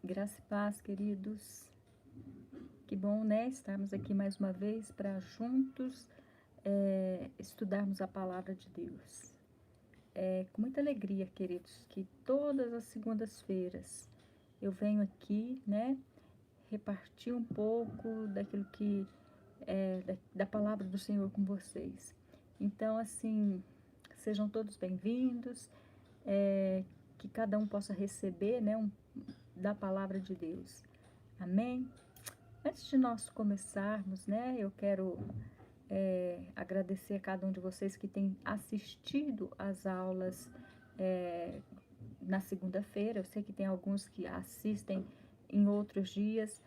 Graça e paz, queridos. Que bom, né? Estarmos aqui mais uma vez para juntos estudarmos a palavra de Deus. É com muita alegria, queridos, que todas as segundas-feiras eu venho aqui, né? Repartir um pouco daquilo que da palavra do Senhor com vocês. Então, assim, sejam todos bem-vindos, que cada um possa receber, né? Da palavra de Deus. Amém? Antes de nós começarmos, né, eu quero agradecer a cada um de vocês que tem assistido às aulas na segunda-feira. Eu sei que tem alguns que assistem em outros dias,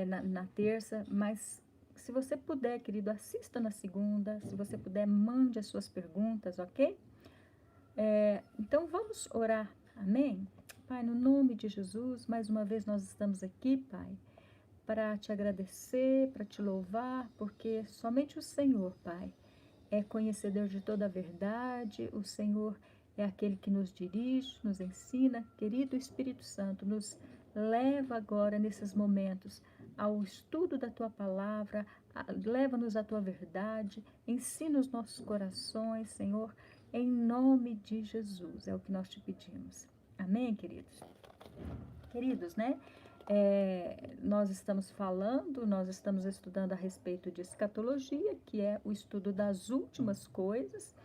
na terça, mas se você puder, querido, assista na segunda. Se você puder, mande as suas perguntas, ok? Então vamos orar, amém? Pai, no nome de Jesus, mais uma vez nós estamos aqui, Pai, para te agradecer, para te louvar, porque somente o Senhor, Pai, é conhecedor de toda a verdade. O Senhor é aquele que nos dirige, nos ensina. Querido Espírito Santo, nos leva agora nesses momentos ao estudo da Tua palavra, leva-nos à Tua verdade, ensina os nossos corações, Senhor, em nome de Jesus, é o que nós te pedimos. Amém, queridos? Queridos, né? Nós estamos estudando a respeito de escatologia, que é o estudo das últimas coisas,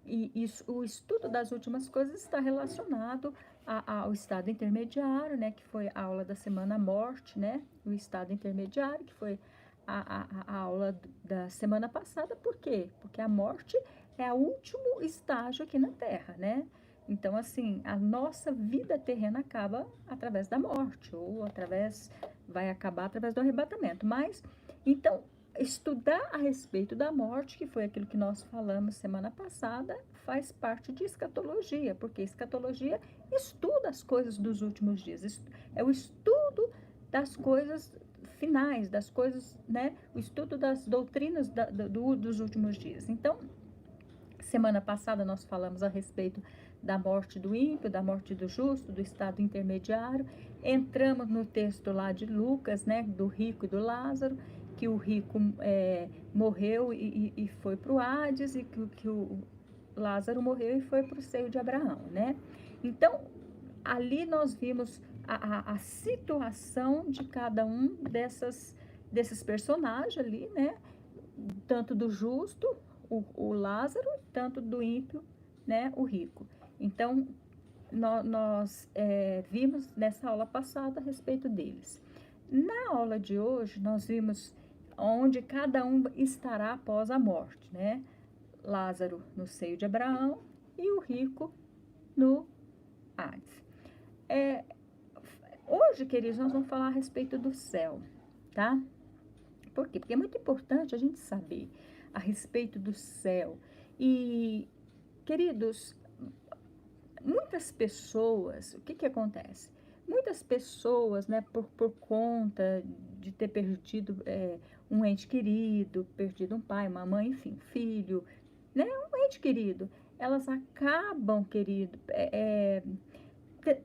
e o estudo das últimas coisas está relacionado ao estado intermediário, né, que foi a aula da semana morte, né, o estado intermediário, que foi a aula da semana passada. Por quê? Porque a morte é o último estágio aqui na Terra, né? Então, assim, a nossa vida terrena acaba através da morte, ou vai acabar através do arrebatamento. Mas, então, estudar a respeito da morte, que foi aquilo que nós falamos semana passada, faz parte de escatologia, porque escatologia estuda as coisas dos últimos dias, é o estudo das coisas finais, das coisas, né? O estudo das doutrinas dos últimos dias. Então, semana passada nós falamos a respeito da morte do ímpio, da morte do justo, do estado intermediário. Entramos no texto lá de Lucas, né, do rico e do Lázaro, que o rico morreu e foi para o Hades, e que o Lázaro morreu e foi para o seio de Abraão, né? Então, ali nós vimos a situação de cada um desses personagens ali, né? Tanto do justo, o Lázaro, tanto do ímpio, né, o rico. Então, nós vimos nessa aula passada a respeito deles. Na aula de hoje, nós vimos onde cada um estará após a morte, né? Lázaro no seio de Abraão e o rico no Hades. Hoje, queridos, nós vamos falar a respeito do céu, tá? Por quê? Porque é muito importante a gente saber a respeito do céu. E, queridos, muitas pessoas, o que acontece? Muitas pessoas, né, por conta de ter perdido um ente querido, perdido um pai, uma mãe, enfim, filho, né, um ente querido, elas acabam, querido,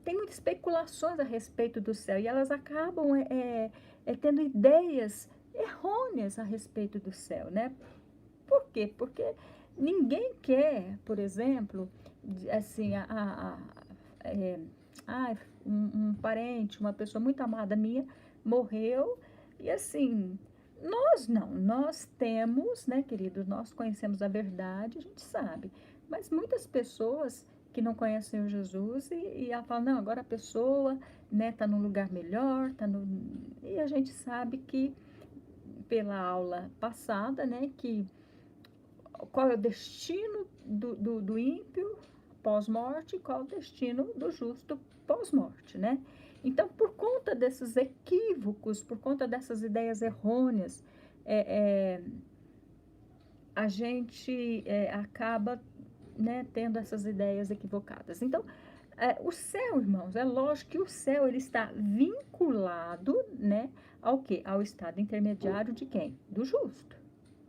tem muitas especulações a respeito do céu, e elas acabam tendo ideias errôneas a respeito do céu, né? Por quê? Porque ninguém quer, por exemplo, assim, um parente, uma pessoa muito amada minha, morreu, e assim, nós temos, né, queridos, nós conhecemos a verdade, a gente sabe, mas muitas pessoas que não conhecem o Jesus, e ela fala, não, agora a pessoa, né, tá num lugar melhor, e a gente sabe que, pela aula passada, né, que qual é o destino do ímpio pós-morte e qual é o destino do justo pós-morte, né? Então, por conta desses equívocos, por conta dessas ideias errôneas, a gente acaba, né, tendo essas ideias equivocadas. Então, o céu, irmãos, é lógico que o céu ele está vinculado, né, ao quê? Ao estado intermediário de quem? Do justo,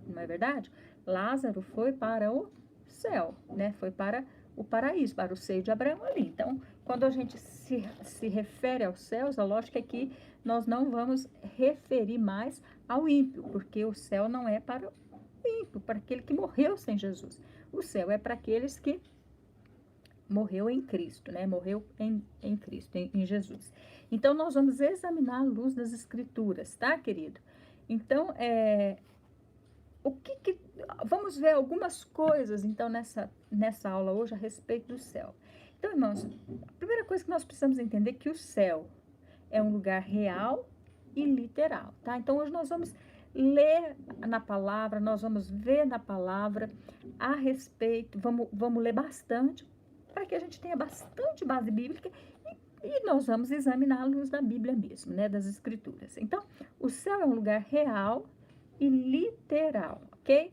não é verdade? Lázaro foi para o céu, né? Foi para o paraíso, para o seio de Abraão ali. Então, quando a gente se refere aos céus, a lógica é que nós não vamos referir mais ao ímpio, porque o céu não é para o ímpio, para aquele que morreu sem Jesus. O céu é para aqueles que morreu em Cristo, né? Morreu em Cristo, em Jesus. Então, nós vamos examinar a luz das Escrituras, tá, querido? Então, vamos ver algumas coisas, então, nessa aula hoje a respeito do céu. Então, irmãos, a primeira coisa que nós precisamos entender é que o céu é um lugar real e literal, tá? Então, hoje nós vamos ler na palavra, nós vamos ver na palavra a respeito, vamos ler bastante, para que a gente tenha bastante base bíblica e nós vamos examinar a luz da Bíblia mesmo, né? Das Escrituras. Então, o céu é um lugar real e literal, ok?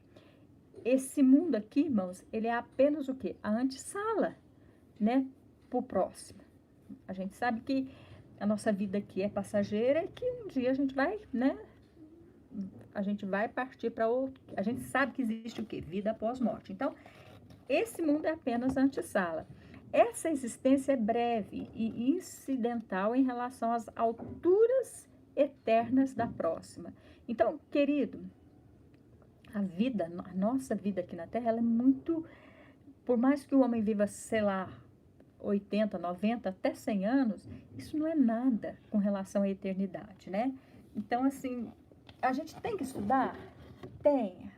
Esse mundo aqui, irmãos, ele é apenas o quê? A antessala, né? Pro próximo. A gente sabe que a nossa vida aqui é passageira e que um dia a gente vai, né? A gente vai partir para outro. A gente sabe que existe o quê? Vida após morte. Então, esse mundo é apenas a antessala. Essa existência é breve e incidental em relação às alturas eternas da próxima. Então, querido, a nossa vida aqui na Terra, ela é muito, por mais que o homem viva, sei lá, 80, 90, até 100 anos, isso não é nada com relação à eternidade, né? Então, assim, a gente tem que estudar? Tem.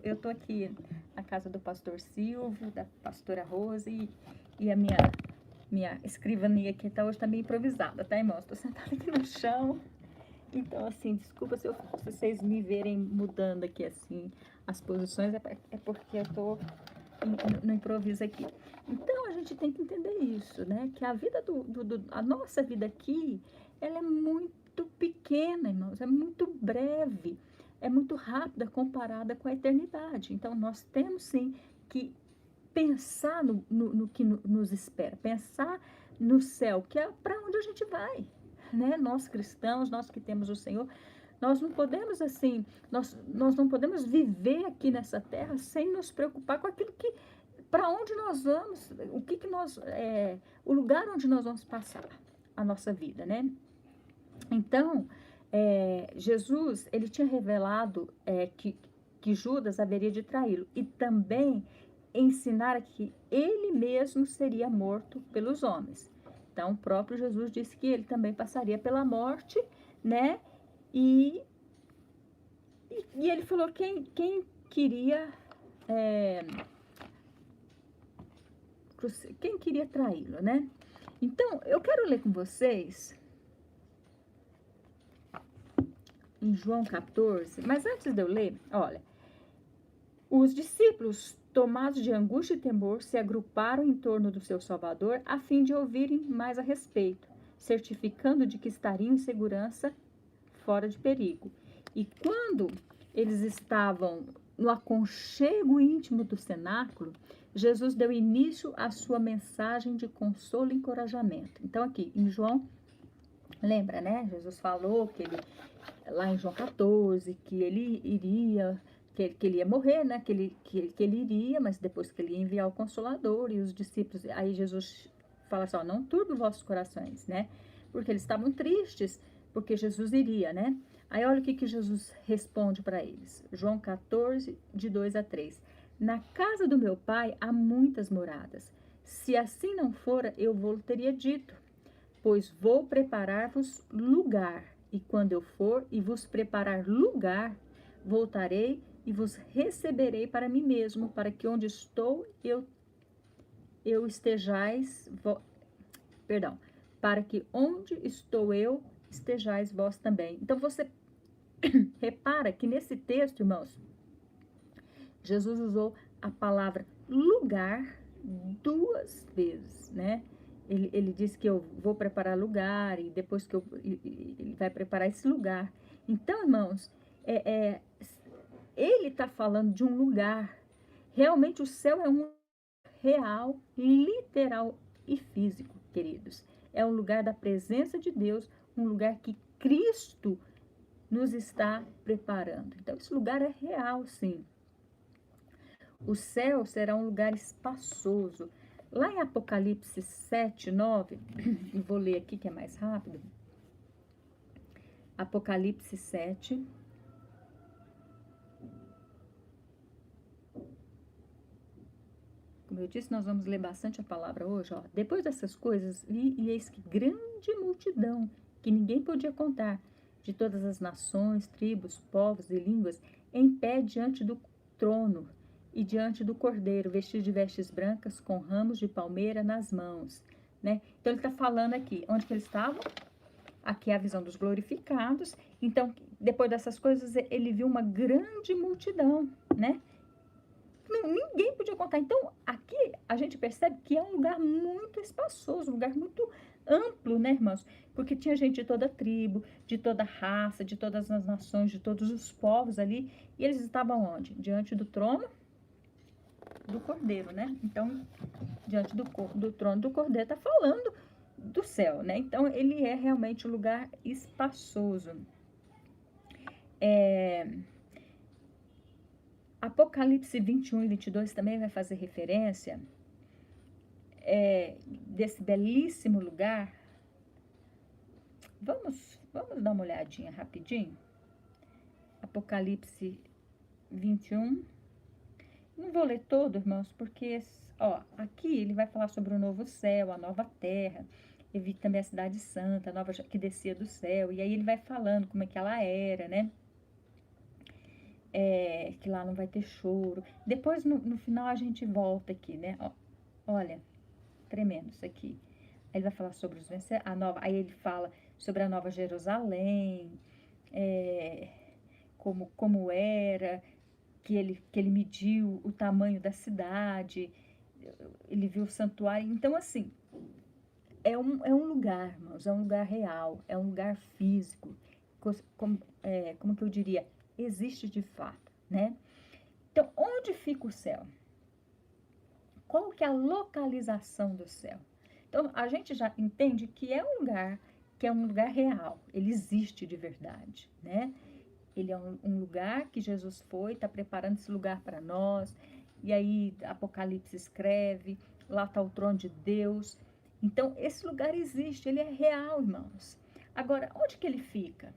Eu tô aqui na casa do pastor Silvio, da pastora Rose, e a minha escrivaninha aqui hoje tá meio improvisada, tá, irmãos? Tô sentada aqui no chão. Então, assim, desculpa se vocês me verem mudando aqui, assim, as posições, é porque eu tô no improviso aqui. Então, a gente tem que entender isso, né? Que a vida a nossa vida aqui, ela é muito pequena, irmãos, é muito breve, é muito rápida comparada com a eternidade. Então, nós temos, sim, que pensar no que nos espera, pensar no céu, que é para onde a gente vai, né? Nós cristãos, nós que temos o Senhor, nós não podemos assim, nós não podemos viver aqui nessa terra sem nos preocupar com aquilo que, para onde nós vamos, o lugar onde nós vamos passar a nossa vida, né? Então, Jesus, ele tinha revelado que Judas haveria de traí-lo e também ensinar que ele mesmo seria morto pelos homens. Então, o próprio Jesus disse que ele também passaria pela morte, né? E ele falou quem queria quem queria traí-lo, né? Então, eu quero ler com vocês em João 14, mas antes de eu ler, olha, os discípulos, tomados de angústia e temor, se agruparam em torno do seu Salvador a fim de ouvirem mais a respeito, certificando de que estariam em segurança, fora de perigo. E quando eles estavam no aconchego íntimo do cenáculo, Jesus deu início à sua mensagem de consolo e encorajamento. Então, aqui em João, lembra, né? Jesus falou que ele, lá em João 14, que ele iria, que ele ia morrer, né? Que ele iria, mas depois que ele ia enviar o Consolador e os discípulos, aí Jesus fala assim, ó, não turbe os vossos corações, né? Porque eles estavam tristes, porque Jesus iria, né? Aí olha o que Jesus responde para eles. João 14, de 2 a 3. Na casa do meu pai há muitas moradas. Se assim não fora, eu vou teria dito, pois vou preparar-vos lugar. E quando eu for e vos preparar lugar, voltarei e vos receberei para mim mesmo, para que onde estou eu estejais, perdão, para que onde estou eu estejais vós também. Então você repara que nesse texto, irmãos, Jesus usou a palavra lugar 2 vezes, né? Ele disse que eu vou preparar lugar e depois que ele vai preparar esse lugar. Então, irmãos, ele está falando de um lugar. Realmente o céu é um real, literal e físico, queridos. É um lugar da presença de Deus, um lugar que Cristo nos está preparando. Então, esse lugar é real, sim. O céu será um lugar espaçoso. Lá em Apocalipse 7, 9, eu vou ler aqui que é mais rápido. Apocalipse 7. Como eu disse, nós vamos ler bastante a palavra hoje. Ó. Depois dessas coisas, vi e eis que grande multidão, que ninguém podia contar, de todas as nações, tribos, povos e línguas, em pé diante do trono e diante do cordeiro, vestido de vestes brancas, com ramos de palmeira nas mãos. Né? Então, ele está falando aqui, onde que eles estavam? Aqui é a visão dos glorificados. Então, depois dessas coisas, ele viu uma grande multidão, né? Ninguém podia contar. Então, aqui a gente percebe que é um lugar muito espaçoso, um lugar muito amplo, né, irmãos? Porque tinha gente de toda tribo, de toda raça, de todas as nações, de todos os povos ali. E eles estavam onde? Diante do trono do Cordeiro, né? Então, diante do trono do Cordeiro, está falando do céu, né? Então, ele é realmente um lugar espaçoso. Apocalipse 21 e 22 também vai fazer referência desse belíssimo lugar. Vamos dar uma olhadinha rapidinho. Apocalipse 21. Não vou ler todo, irmãos, porque, ó, aqui ele vai falar sobre o novo céu, a nova terra. Eu vi também a cidade santa, a nova que descia do céu. E aí ele vai falando como é que ela era, né? Que lá não vai ter choro. Depois, no final, a gente volta aqui, né? Ó, olha, tremendo isso aqui. Aí ele vai falar sobre os vencedores, aí ele fala sobre a nova Jerusalém, como era, que ele mediu o tamanho da cidade, ele viu o santuário. Então, assim, é um lugar, irmãos, é um lugar real, é um lugar físico, como que eu diria, existe de fato, né? Então, onde fica o céu? Qual que é a localização do céu? Então, a gente já entende que é um lugar real, ele existe de verdade, né? Ele é um lugar que Jesus foi, está preparando esse lugar para nós. E aí, Apocalipse escreve, lá está o trono de Deus. Então, esse lugar existe, ele é real, irmãos. Agora, onde que ele fica?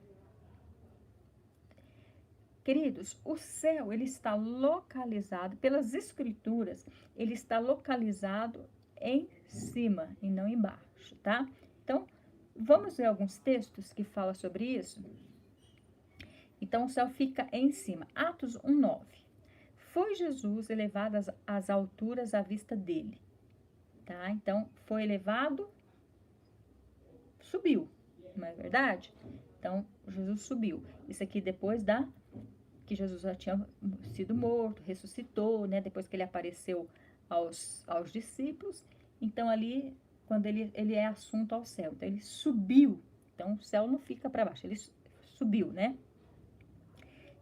Queridos, o céu, ele está localizado, pelas escrituras, ele está localizado em cima e não embaixo, tá? Então, vamos ver alguns textos que falam sobre isso? Então, o céu fica em cima. Atos 1:9. Foi Jesus elevado às alturas à vista dele, tá? Então, foi elevado, subiu, não é verdade? Então, Jesus subiu. Isso aqui depois que Jesus já tinha sido morto, ressuscitou, né? Depois que ele apareceu aos discípulos. Então, ali, quando ele é assunto ao céu. Então, ele subiu. Então, o céu não fica para baixo, ele subiu, né?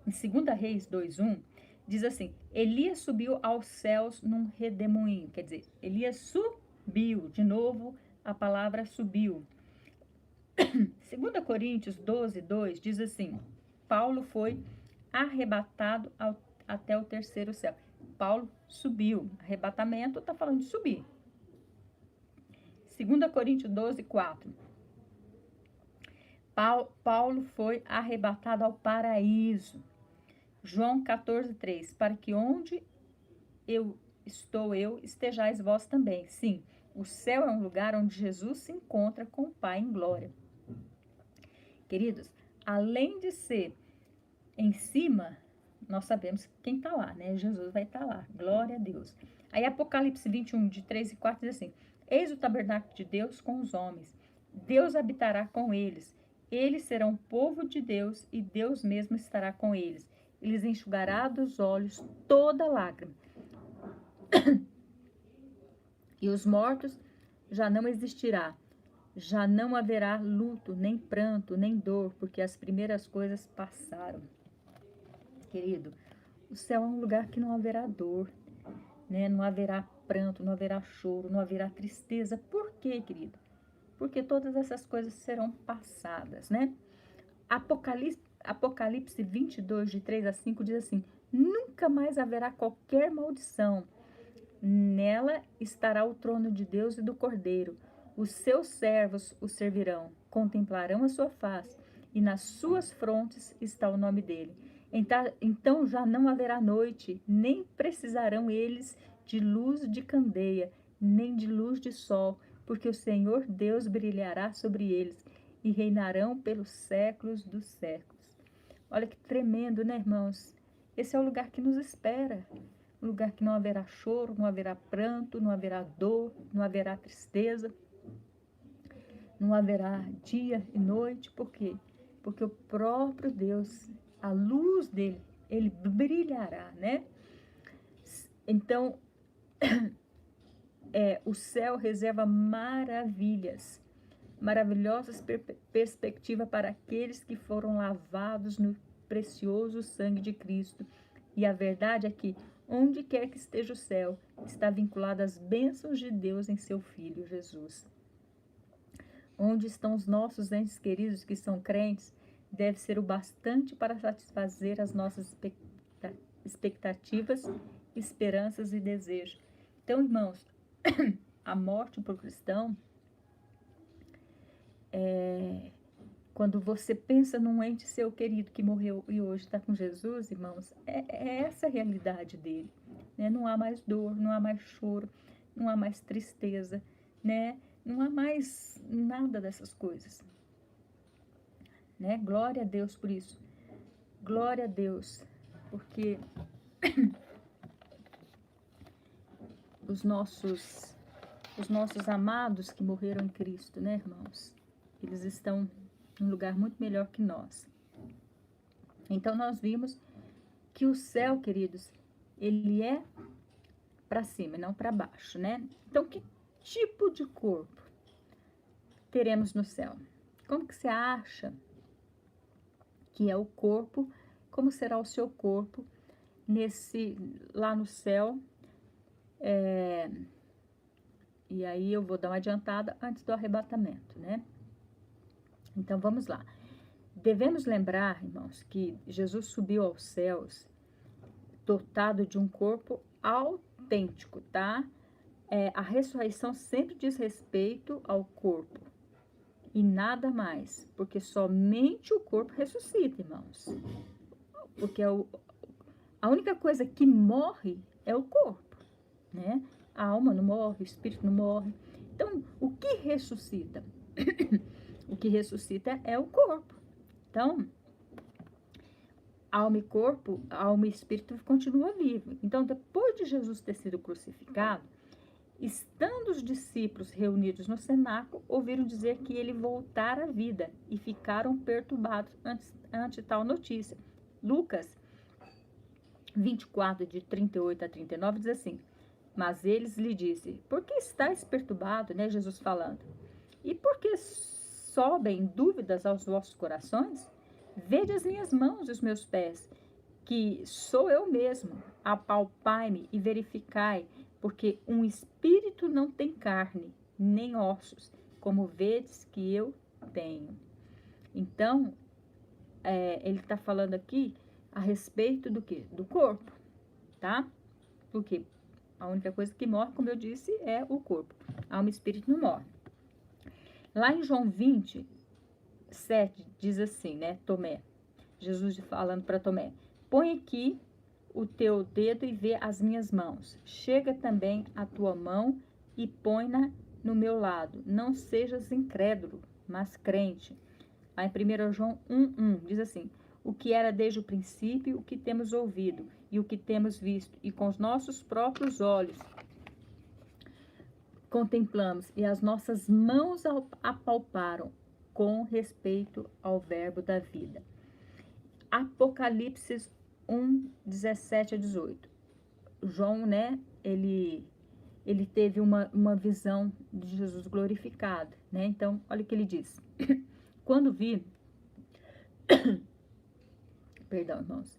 Em 2 Reis 2:1, diz assim, Elias subiu aos céus num redemoinho. Quer dizer, Elias subiu. De novo, a palavra subiu. 2 Coríntios 12:2 diz assim, Paulo foi arrebatado até o terceiro céu. Paulo subiu. Arrebatamento está falando de subir. 2 Coríntios 12:4. Paulo foi arrebatado ao paraíso. João 14:3. Para que onde eu estejais vós também. Sim, o céu é um lugar onde Jesus se encontra com o Pai em glória. Queridos, além de ser em cima, nós sabemos quem está lá, né? Jesus vai estar lá. Glória a Deus. Aí Apocalipse 21, de 3 e 4 diz assim, eis o tabernáculo de Deus com os homens. Deus habitará com eles. Eles serão povo de Deus e Deus mesmo estará com eles. Eles enxugará dos olhos toda lágrima. E os mortos já não existirá. Já não haverá luto, nem pranto, nem dor, porque as primeiras coisas passaram. Querido, o céu é um lugar que não haverá dor, né? Não haverá pranto, não haverá choro, não haverá tristeza. Por quê, querido? Porque todas essas coisas serão passadas, né? Apocalipse 22, de 3 a 5, diz assim, nunca mais haverá qualquer maldição. Nela estará o trono de Deus e do Cordeiro. Os seus servos o servirão, contemplarão a sua face, e nas suas frontes está o nome dele. Então já não haverá noite, nem precisarão eles de luz de candeia, nem de luz de sol, porque o Senhor Deus brilhará sobre eles, e reinarão pelos séculos dos séculos. Olha que tremendo, né, irmãos? Esse é o lugar que nos espera. Um lugar que não haverá choro, não haverá pranto, não haverá dor, não haverá tristeza, não haverá dia e noite. Por quê? Porque o próprio Deus, a luz dele, ele brilhará, né? Então, o céu reserva maravilhas, maravilhosas perspectivas para aqueles que foram lavados no precioso sangue de Cristo. E a verdade é que, onde quer que esteja o céu, está vinculado às bênçãos de Deus em seu Filho Jesus. Onde estão os nossos entes queridos que são crentes, deve ser o bastante para satisfazer as nossas expectativas, esperanças e desejos. Então, irmãos, a morte para o cristão quando você pensa num ente seu querido que morreu e hoje está com Jesus, irmãos, é essa a realidade dele, né? Não há mais dor, não há mais choro, não há mais tristeza, né? Não há mais nada dessas coisas, né? Glória a Deus por isso. Glória a Deus, porque os nossos amados que morreram em Cristo, né, irmãos? Eles estão em um lugar muito melhor que nós. Então, nós vimos que o céu, queridos, ele é para cima e não para baixo, né? Então, que tipo de corpo teremos no céu? Como que você acha que é o corpo? Como será o seu corpo lá no céu? E aí eu vou dar uma adiantada antes do arrebatamento, né? Então, vamos lá. Devemos lembrar, irmãos, que Jesus subiu aos céus dotado de um corpo autêntico, tá? A ressurreição sempre diz respeito ao corpo e nada mais, porque somente o corpo ressuscita, irmãos. Porque a única coisa que morre é o corpo, né? A alma não morre, o espírito não morre. Então, o que ressuscita? O que ressuscita é o corpo. Então, alma e espírito continua vivo. Então, depois de Jesus ter sido crucificado, estando os discípulos reunidos no cenáculo, ouviram dizer que ele voltara à vida e ficaram perturbados ante tal notícia. Lucas 24, de 38 a 39, diz assim: mas eles lhe disse, por que estáis perturbado, né, Jesus falando? E por que sobem dúvidas aos vossos corações? Vede as minhas mãos e os meus pés, que sou eu mesmo. Apalpai-me e verificai, porque um espírito não tem carne, nem ossos, como vedes que eu tenho. Então, ele está falando aqui a respeito do quê? Do corpo, tá? Porque a única coisa que morre, como eu disse, é o corpo. Alma e espírito não morre. Lá em João 20, 7, diz assim, né, Tomé, Jesus falando para Tomé, põe aqui o teu dedo e vê as minhas mãos. Chega também a tua mão e põe-na no meu lado. Não sejas incrédulo, mas crente. Lá em 1 João 1:1 diz assim, o que era desde o princípio, o que temos ouvido e o que temos visto, e com os nossos próprios olhos contemplamos, e as nossas mãos apalparam com respeito ao verbo da vida. Apocalipse 1, 17 a 18. João, né, ele teve uma visão de Jesus glorificado, né? Então, olha o que ele diz. Quando vi, perdão, irmãos,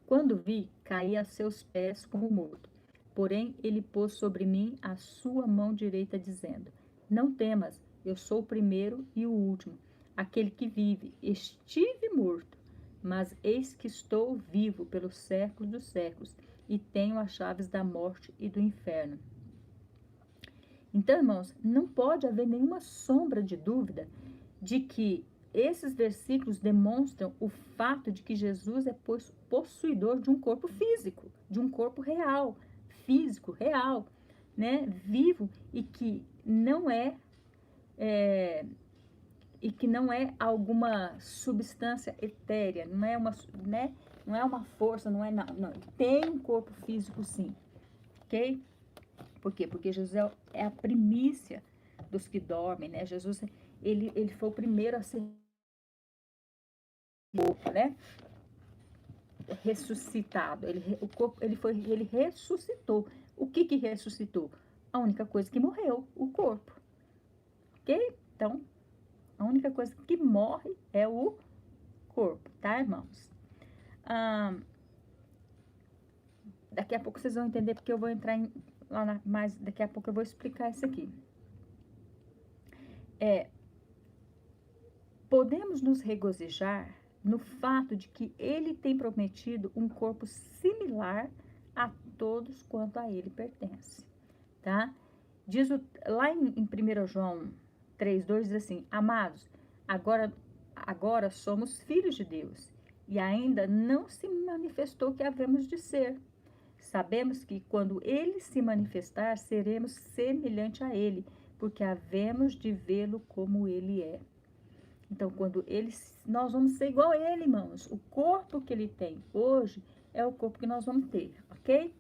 quando vi, caí a seus pés como morto. Porém, ele pôs sobre mim a sua mão direita, dizendo, não temas, eu sou o primeiro e o último, aquele que vive. Estive morto, mas eis que estou vivo pelos séculos dos séculos e tenho as chaves da morte e do inferno. Então, irmãos, não pode haver nenhuma sombra de dúvida de que esses versículos demonstram o fato de que Jesus é possuidor de um corpo físico, de um corpo real, físico, real, né, vivo, e que não é, alguma substância etérea, não é uma, né, não é uma força, não é nada, não, tem um corpo físico sim, ok? Por quê? Porque Jesus é a primícia dos que dormem, né? Jesus, ele foi o primeiro a ser morto, né? Ressuscitado. Ele ressuscitou. O que ressuscitou? A única coisa que morreu, o corpo. Ok? Então, a única coisa que morre é o corpo, tá, irmãos? Daqui a pouco vocês vão entender porque eu vou entrar mas daqui a pouco eu vou explicar isso aqui. Podemos nos regozijar no fato de que ele tem prometido um corpo similar a todos quanto a ele pertence, tá? Lá em 1 João 3,2 diz assim: Amados, agora somos filhos de Deus, e ainda não se manifestou o que havemos de ser. Sabemos que quando ele se manifestar, seremos semelhante a ele, porque havemos de vê-lo como ele é. Então, nós vamos ser igual a ele, irmãos. O corpo que ele tem hoje é o corpo que nós vamos ter, ok?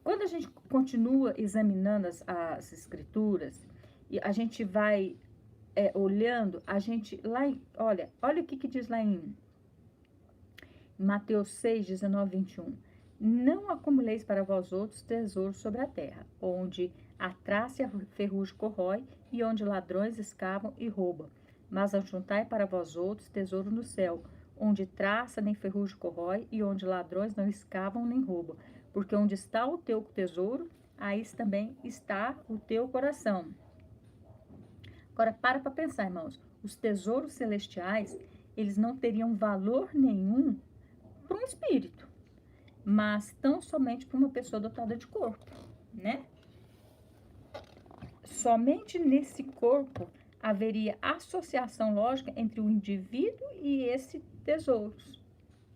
Quando a gente continua examinando as escrituras, e a gente vai olhando, olha o que diz lá em Mateus 6, 19, 21. Não acumuleis para vós outros tesouros sobre a terra, onde a traça e a ferrugem corrói, e onde ladrões escavam e roubam. Mas ajuntai para vós outros tesouro no céu, onde traça nem ferrugem corrói, e onde ladrões não escavam nem roubam. Porque onde está o teu tesouro, aí também está o teu coração. Agora, para pensar, irmãos. Os tesouros celestiais, eles não teriam valor nenhum para um espírito, mas tão somente para uma pessoa dotada de corpo, né? Somente nesse corpo haveria associação lógica entre o indivíduo e esse tesouros.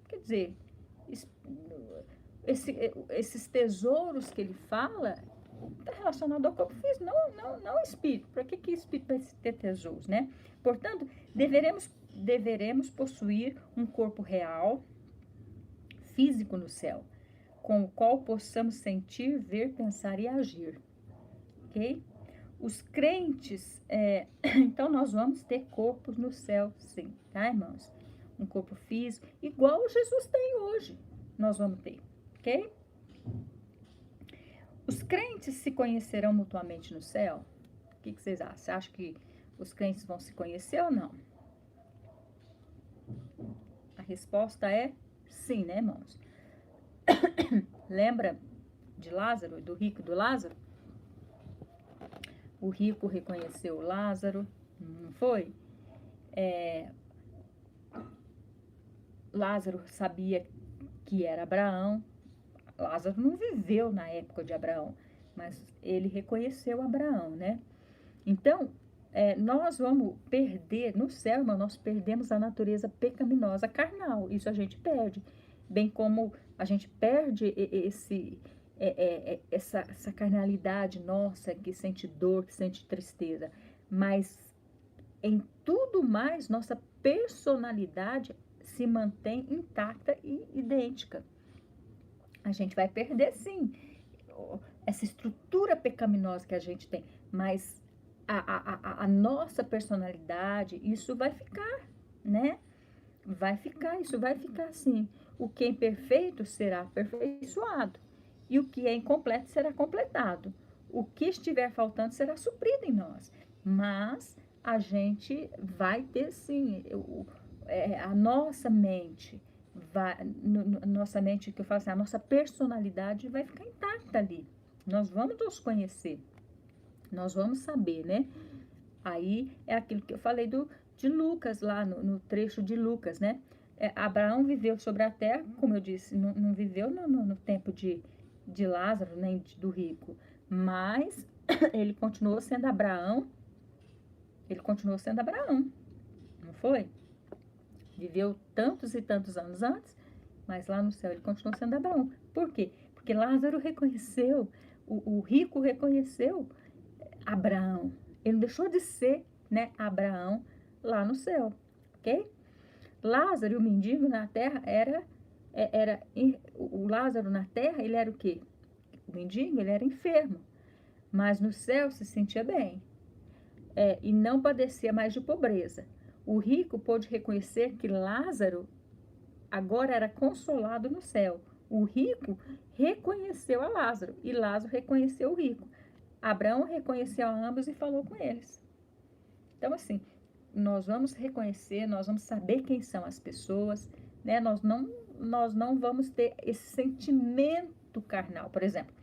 Quer dizer, esses tesouros que ele fala está relacionado ao corpo físico, não ao espírito. Para que espírito vai ter tesouros, né? Portanto, deveremos possuir um corpo real, físico no céu, com o qual possamos sentir, ver, pensar e agir, ok? Os crentes, então nós vamos ter corpos no céu, sim, tá, irmãos? Um corpo físico, igual Jesus tem hoje, nós vamos ter, ok? Os crentes se conhecerão mutuamente no céu? O que vocês acham? Você acha que os crentes vão se conhecer ou não? A resposta é sim, né, irmãos? Lembra de Lázaro, do rico e do Lázaro? O rico reconheceu Lázaro, não foi? Lázaro sabia que era Abraão. Lázaro não viveu na época de Abraão, mas ele reconheceu Abraão, né? Então, nós vamos perder, no céu, irmão, nós perdemos a natureza pecaminosa carnal, isso a gente perde, bem como a gente perde essa carnalidade nossa que sente dor, que sente tristeza, mas em tudo mais, nossa personalidade se mantém intacta e idêntica. A gente vai perder, sim, essa estrutura pecaminosa que a gente tem, mas a nossa personalidade, isso vai ficar, né? Isso vai ficar assim. O que é imperfeito será aperfeiçoado, e o que é incompleto será completado. O que estiver faltando será suprido em nós, mas a gente vai ter, sim, a nossa mente, nossa mente, que eu falo assim, a nossa personalidade vai ficar intacta ali. Nós vamos nos conhecer, nós vamos saber, né? Aí é aquilo que eu falei de Lucas, lá no trecho de Lucas, né? Abraão viveu sobre a terra, como eu disse, não viveu no tempo de Lázaro, nem do rico, mas ele continuou sendo Abraão, não foi? Viveu tantos e tantos anos antes, mas lá no céu ele continuou sendo Abraão. Por quê? Porque Lázaro reconheceu, o rico reconheceu Abraão. Ele não deixou de ser, né, Abraão lá no céu, ok? Lázaro e o mendigo na terra o Lázaro na terra, ele era o quê? O mendigo, ele era enfermo, mas no céu se sentia bem, e não padecia mais de pobreza. O rico pôde reconhecer que Lázaro agora era consolado no céu. O rico reconheceu a Lázaro e Lázaro reconheceu o rico. Abraão reconheceu a ambos e falou com eles. Então, assim, nós vamos reconhecer, nós vamos saber quem são as pessoas, né? Nós não vamos ter esse sentimento carnal. Por exemplo,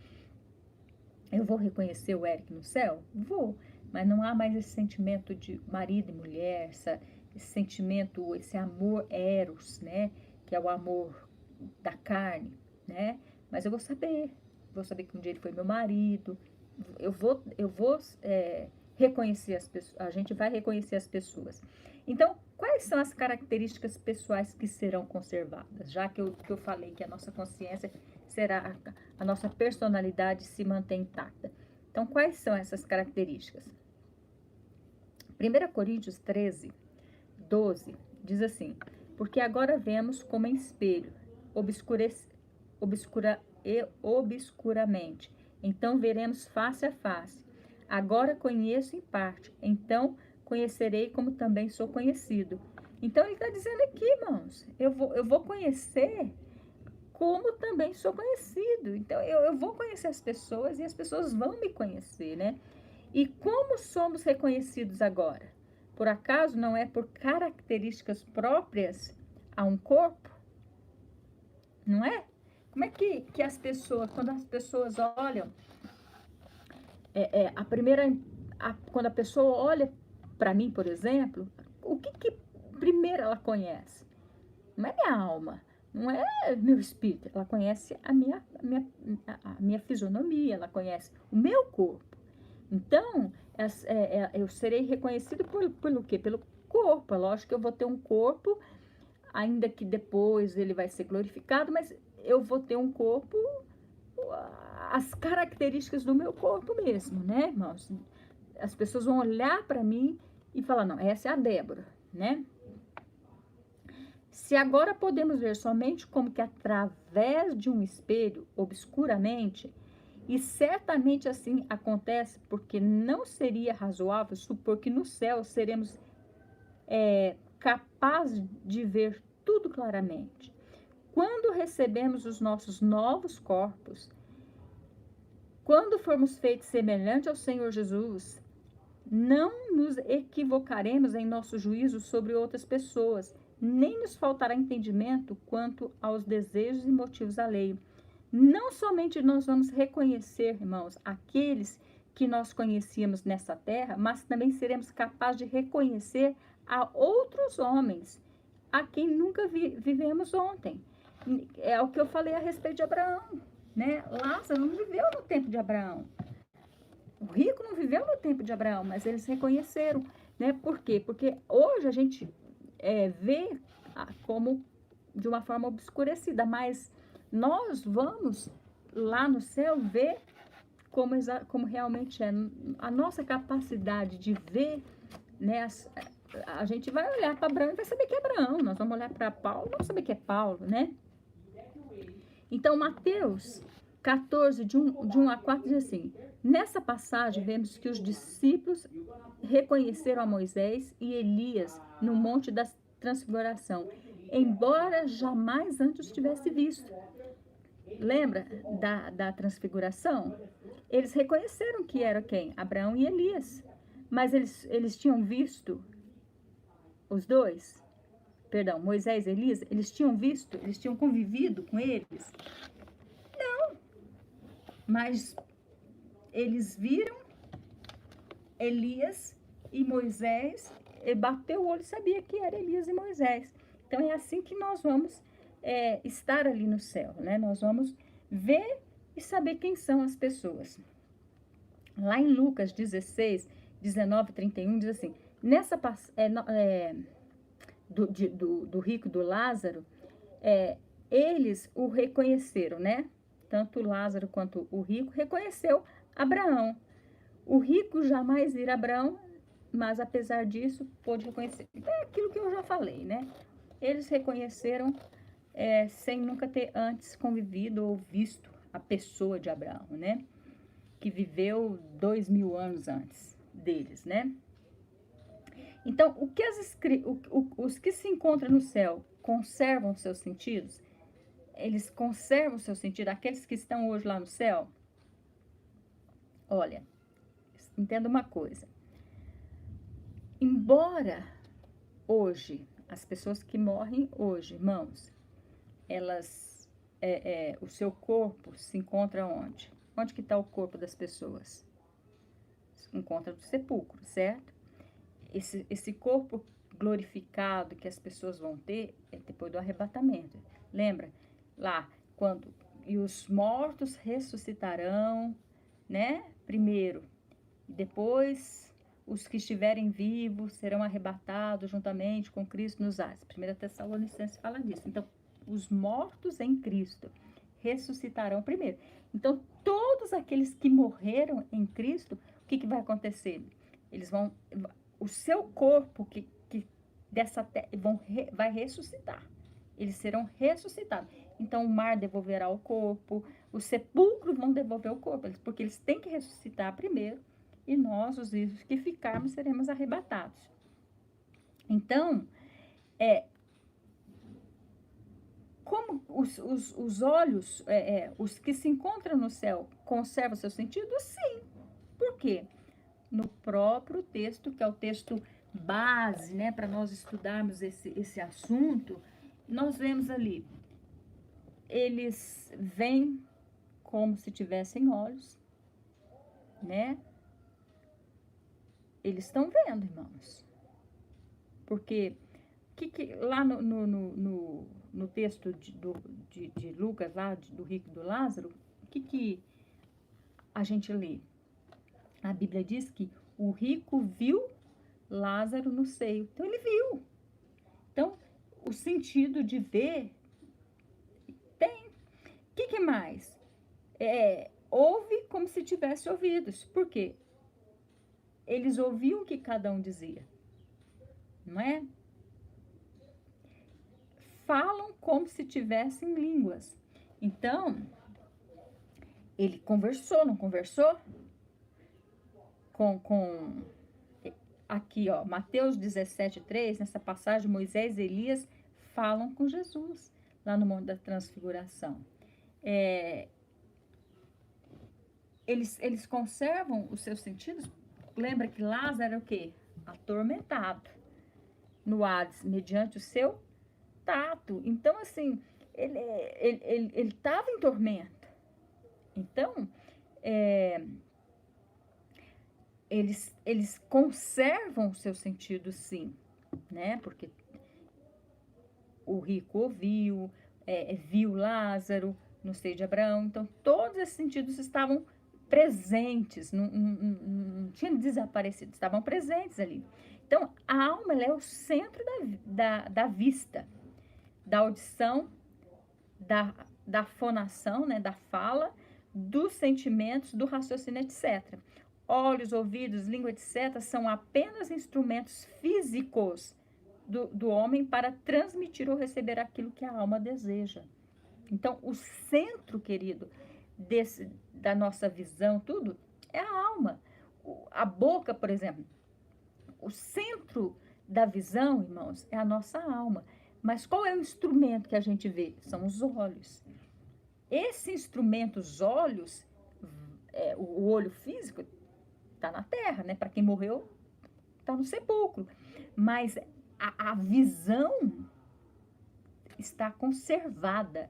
eu vou reconhecer o Eric no céu? Vou, mas não há mais esse sentimento de marido e mulher, esse sentimento, esse amor eros, né? Que é o amor da carne, né? Mas eu vou saber que um dia ele foi meu marido, eu vou reconhecer as pessoas, a gente vai reconhecer as pessoas. Então, quais são as características pessoais que serão conservadas? Já que eu falei que a nossa consciência será, a nossa personalidade se mantém intacta. Então, quais são essas características? 1 Coríntios 13, 12, diz assim: porque agora vemos como em espelho, obscuramente, então veremos face a face. Agora conheço em parte, então conhecerei como também sou conhecido. Então ele está dizendo aqui, irmãos, eu vou conhecer como também sou conhecido. Então eu vou conhecer as pessoas e as pessoas vão me conhecer, né? E como somos reconhecidos agora? Por acaso não é por características próprias a um corpo? Não é? Como é que as pessoas, quando as pessoas olham, quando a pessoa olha para mim, por exemplo, o que primeiro ela conhece? Não é minha alma, não é meu espírito, ela conhece a minha fisionomia, ela conhece o meu corpo. Então, eu serei reconhecido pelo quê? Pelo corpo. É lógico que eu vou ter um corpo, ainda que depois ele vai ser glorificado, mas eu vou ter um corpo, as características do meu corpo mesmo, né, irmãos? As pessoas vão olhar para mim e falar, não, essa é a Débora, né? Se agora podemos ver somente como que através de um espelho, obscuramente, e certamente assim acontece, porque não seria razoável supor que no céu seremos capazes de ver tudo claramente. Quando recebemos os nossos novos corpos, quando formos feitos semelhantes ao Senhor Jesus, não nos equivocaremos em nosso juízo sobre outras pessoas, nem nos faltará entendimento quanto aos desejos e motivos alheios. Não somente nós vamos reconhecer, irmãos, aqueles que nós conhecíamos nessa terra, mas também seremos capazes de reconhecer a outros homens, a quem nunca vivemos ontem. É o que eu falei a respeito de Abraão, né? Lázaro não viveu no tempo de Abraão. O rico não viveu no tempo de Abraão, mas eles reconheceram, né? Por quê? Porque hoje a gente vê como de uma forma obscurecida, mas nós vamos lá no céu ver como realmente é. A nossa capacidade de ver, né? A gente vai olhar para Abraão e vai saber que é Abraão. Nós vamos olhar para Paulo e vamos saber que é Paulo, né? Então, Mateus 14, de 1 a 4, diz assim: nessa passagem, vemos que os discípulos reconheceram a Moisés e Elias no Monte da Transfiguração, embora jamais antes os tivesse visto. Lembra da Transfiguração? Eles reconheceram que era quem? Abraão e Elias. Mas eles tinham visto os dois? Perdão, Moisés e Elias? Eles tinham visto? Eles tinham convivido com eles? Não. Mas eles viram Elias e Moisés, e bateu o olho e sabia que era Elias e Moisés. Então, é assim que nós vamos estar ali no céu, né? Nós vamos ver e saber quem são as pessoas. Lá em Lucas 16, 19, 31, diz assim, do rico e do Lázaro, eles o reconheceram, né? Tanto Lázaro quanto o rico reconheceu Abraão. O rico jamais vira Abraão, mas apesar disso, pôde reconhecer. Então, é aquilo que eu já falei, né? Eles reconheceram sem nunca ter antes convivido ou visto a pessoa de Abraão, né? Que viveu 2000 anos antes deles, né? Então, os que se encontram no céu conservam seus sentidos? Eles conservam seu sentido? Aqueles que estão hoje lá no céu? Olha, entenda uma coisa. Embora hoje, as pessoas que morrem hoje, irmãos, elas, o seu corpo se encontra onde? Onde que está o corpo das pessoas? Se encontra no sepulcro, certo? Esse corpo glorificado que as pessoas vão ter é depois do arrebatamento. Lembra? Lá, quando... E os mortos ressuscitarão, né? Primeiro. Depois, os que estiverem vivos serão arrebatados juntamente com Cristo nos ares. 1 Tessalonicenses fala disso. Então, os mortos em Cristo ressuscitarão primeiro. Então, todos aqueles que morreram em Cristo, o que vai acontecer? Eles vão... O seu corpo dessa terra vai ressuscitar. Eles serão ressuscitados. Então, o mar devolverá o corpo, os sepulcros vão devolver o corpo, porque eles têm que ressuscitar primeiro, e nós, os vivos que ficarmos, seremos arrebatados. Então, como os olhos, os que se encontram no céu, conservam seu sentido? Sim. Por quê? No próprio texto, que é o texto base, né, para nós estudarmos esse assunto, nós vemos ali, eles veem como se tivessem olhos, né? Eles estão vendo, irmãos. Porque lá no texto de Lucas, lá do rico e do Lázaro, o que a gente lê? A Bíblia diz que o rico viu Lázaro no seio. Então, ele viu. Então, o sentido de ver tem. O que mais? Ouve como se tivesse ouvidos. Por quê? Eles ouviam o que cada um dizia. Não é? Falam como se tivessem línguas. Então, ele conversou, não conversou? Aqui, ó, Mateus 17:3, nessa passagem, Moisés e Elias falam com Jesus, lá no Monte da Transfiguração. Eles conservam os seus sentidos. Lembra que Lázaro era o quê? Atormentado no Hades, mediante o seu tato. Então, assim, ele estava em tormento. Então, eles conservam o seu sentido, sim, né? Porque o rico ouviu, viu Lázaro no seio de Abraão. Então, todos esses sentidos estavam presentes, não tinham desaparecido, estavam presentes ali. Então, a alma ela é o centro da vista, da audição, da fonação, né, da fala, dos sentimentos, do raciocínio, etc. Olhos, ouvidos, língua, etc. são apenas instrumentos físicos do homem para transmitir ou receber aquilo que a alma deseja. Então, o centro, querido, da nossa visão, tudo, é a alma. A boca, por exemplo, o centro da visão, irmãos, é a nossa alma. Mas qual é o instrumento que a gente vê? São os olhos. Esse instrumento, os olhos, o olho físico, está na terra, né? Para quem morreu, está no sepulcro. Mas a visão está conservada.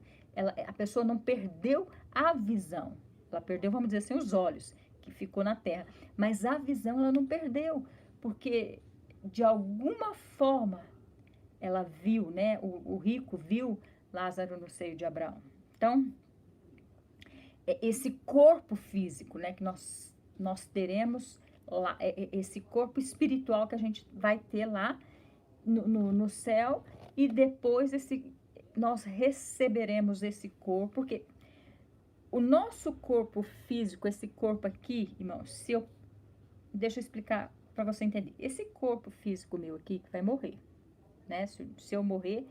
A pessoa não perdeu a visão. Ela perdeu, vamos dizer assim, os olhos, que ficou na terra. Mas a visão ela não perdeu, porque de alguma forma ela viu, né? O rico viu Lázaro no seio de Abraão. Então, esse corpo físico, né, que nós teremos lá, esse corpo espiritual que a gente vai ter lá no céu, e depois nós receberemos esse corpo, porque o nosso corpo físico, esse corpo aqui, irmãos, deixa eu explicar para você entender. Esse corpo físico meu aqui que vai morrer, né? Se eu morrer,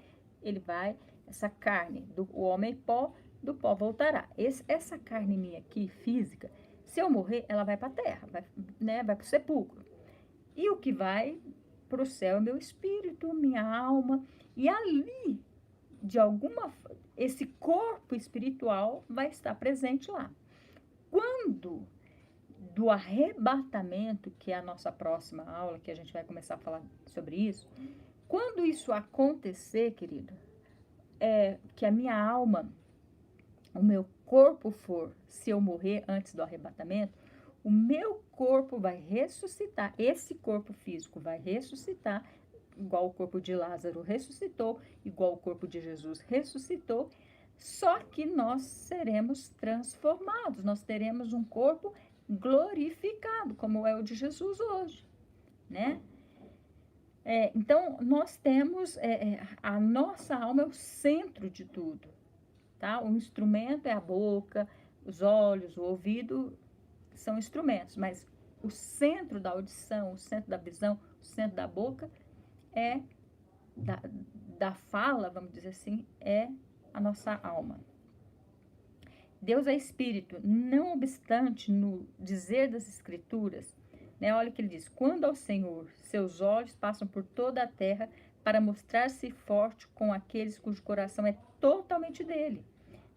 essa carne o homem pó, do pó voltará. Essa carne minha aqui, física, se eu morrer, ela vai para a terra, né? Vai para o sepulcro. E o que vai para o céu é meu espírito, minha alma. E ali, esse corpo espiritual vai estar presente lá. Quando do arrebatamento, que é a nossa próxima aula, que a gente vai começar a falar sobre isso, quando isso acontecer, querido, que a minha alma, o meu corpo se eu morrer antes do arrebatamento, o meu corpo vai ressuscitar, esse corpo físico vai ressuscitar, igual o corpo de Lázaro ressuscitou, igual o corpo de Jesus ressuscitou, só que nós seremos transformados, nós teremos um corpo glorificado, como é o de Jesus hoje, né? Então, nós temos, a nossa alma é o centro de tudo, tá? O instrumento é a boca, os olhos, o ouvido, são instrumentos, mas o centro da audição, o centro da visão, o centro da boca da fala, vamos dizer assim, é a nossa alma. Deus é espírito, não obstante no dizer das escrituras, né? Olha o que ele diz: quando ao Senhor seus olhos passam por toda a terra para mostrar-se forte com aqueles cujo coração é totalmente dele.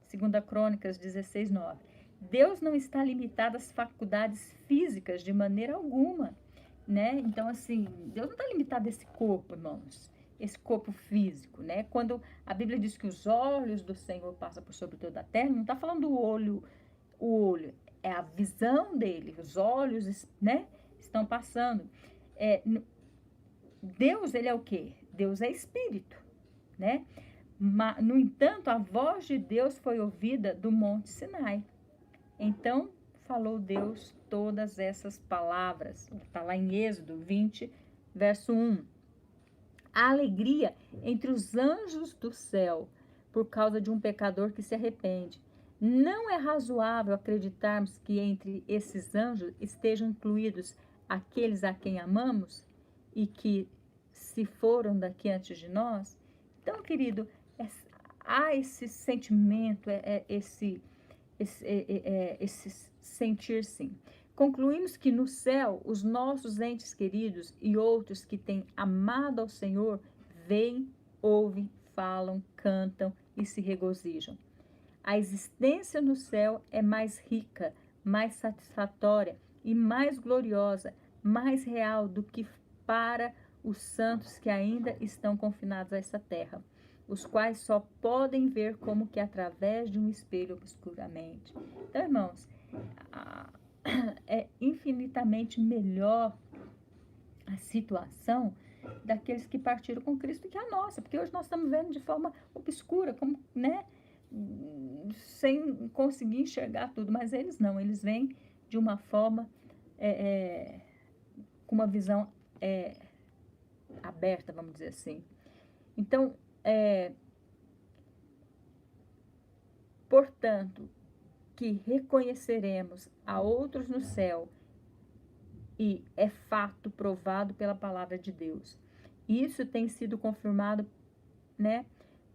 2 Crônicas 16:9. Deus não está limitado às faculdades físicas de maneira alguma, né? Então, assim, Deus não está limitado a esse corpo, irmãos, esse corpo físico, né? Quando a Bíblia diz que os olhos do Senhor passam por sobre toda a terra, não está falando o olho, é a visão dele, os olhos, né? Estão passando. Deus, ele é o quê? Deus é espírito, né? No entanto, a voz de Deus foi ouvida do Monte Sinai. Então, falou Deus todas essas palavras. Está lá em Êxodo 20, verso 1. A alegria entre os anjos do céu por causa de um pecador que se arrepende. Não é razoável acreditarmos que entre esses anjos estejam incluídos aqueles a quem amamos e que se foram daqui antes de nós? Então, querido, há esse sentimento, esse sentir, sim. Concluímos que no céu, os nossos entes queridos e outros que têm amado ao Senhor veem, ouvem, falam, cantam e se regozijam. A existência no céu é mais rica, mais satisfatória e mais gloriosa, mais real do que para os santos que ainda estão confinados a essa terra, os quais só podem ver como que através de um espelho obscuramente. Então, irmãos, é infinitamente melhor a situação daqueles que partiram com Cristo que a nossa, porque hoje nós estamos vendo de forma obscura, como, né, sem conseguir enxergar tudo, mas eles não, eles vêm de uma forma, com uma visão aberta, vamos dizer assim. Então, portanto, que reconheceremos a outros no céu, e é fato provado pela palavra de Deus. Isso tem sido confirmado, né,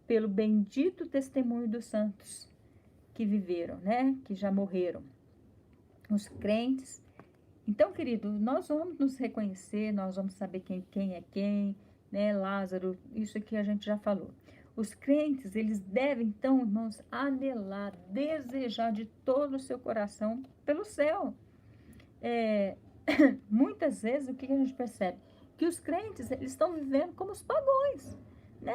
pelo bendito testemunho dos santos que viveram, né, que já morreram, os crentes. Então, querido, nós vamos nos reconhecer, nós vamos saber quem é quem, né, Lázaro, isso aqui a gente já falou. Os crentes, eles devem, então, irmãos, anelar, desejar de todo o seu coração pelo céu. Muitas vezes, o que a gente percebe? Que os crentes, eles estão vivendo como os pagãos, né?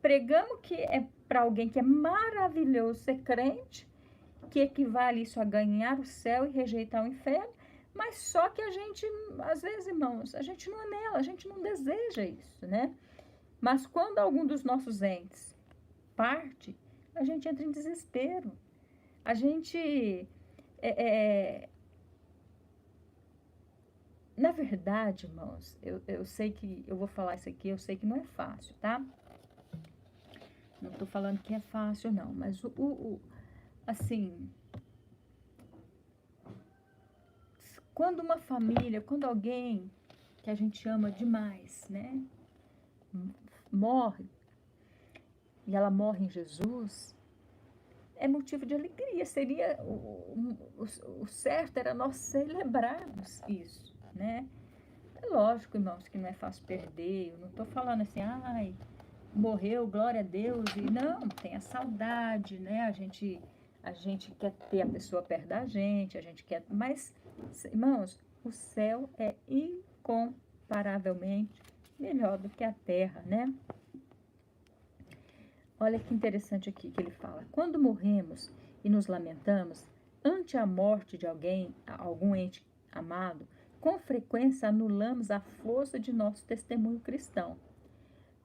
Pregamos que é para alguém que é maravilhoso ser crente, que equivale isso a ganhar o céu e rejeitar o inferno, Mas só que a gente, às vezes, irmãos, a gente não anela, a gente não deseja isso, né? Mas quando algum dos nossos entes parte, a gente entra em desespero. A gente, na verdade, irmãos, eu sei que, eu vou falar isso aqui, eu sei que não é fácil, tá? Não tô falando que é fácil, não, mas assim, quando uma família, quando alguém que a gente ama demais, né, morre, e ela morre em Jesus, é motivo de alegria. Seria o certo era nós celebrarmos isso, né? É lógico, irmãos, que não é fácil perder. Eu não estou falando assim, ai, morreu, glória a Deus. E não, tem a saudade, né? A gente quer ter a pessoa perto da gente, a gente quer. Mas, irmãos, o céu é incomparavelmente melhor do que a terra, né? Olha que interessante aqui que ele fala. Quando morremos e nos lamentamos, ante a morte de alguém, algum ente amado, com frequência anulamos a força de nosso testemunho cristão,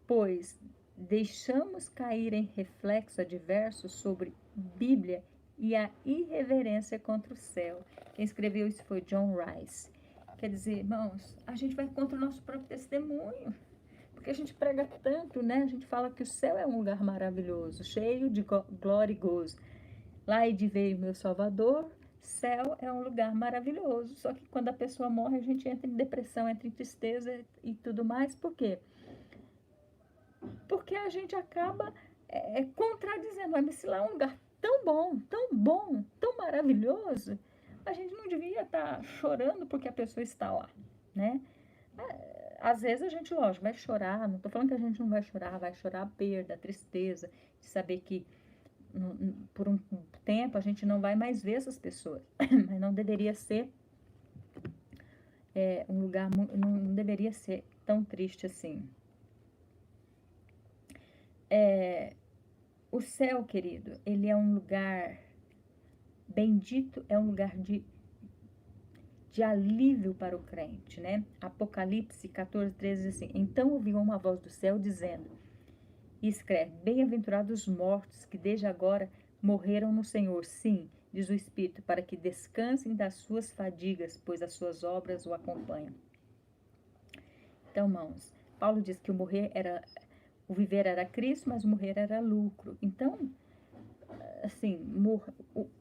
pois deixamos cair em reflexo adverso sobre Bíblia e a irreverência contra o céu. Quem escreveu isso foi John Rice. Quer dizer, irmãos, a gente vai contra o nosso próprio testemunho. Porque a gente prega tanto, né? A gente fala que o céu é um lugar maravilhoso, cheio de glória e gozo. Lá de veio meu Salvador, céu é um lugar maravilhoso. Só que quando a pessoa morre, a gente entra em depressão, entra em tristeza e tudo mais. Por quê? Porque a gente acaba contradizendo. Mas se lá é um lugar bom, tão maravilhoso, a gente não devia estar chorando porque a pessoa está lá, né? Às vezes a gente, lógico, vai chorar, não estou falando que a gente não vai chorar a perda, a tristeza, de saber que por um tempo a gente não vai mais ver essas pessoas, mas não deveria ser um lugar, não deveria ser tão triste assim. O céu, querido, ele é um lugar bendito, é um lugar de alívio para o crente, né? Apocalipse 14:13 diz assim: então ouviu uma voz do céu dizendo, e escreve, bem-aventurados os mortos que desde agora morreram no Senhor, sim, diz o Espírito, para que descansem das suas fadigas, pois as suas obras o acompanham. Então, irmãos, Paulo diz que o viver era Cristo, mas o morrer era lucro. Então, assim,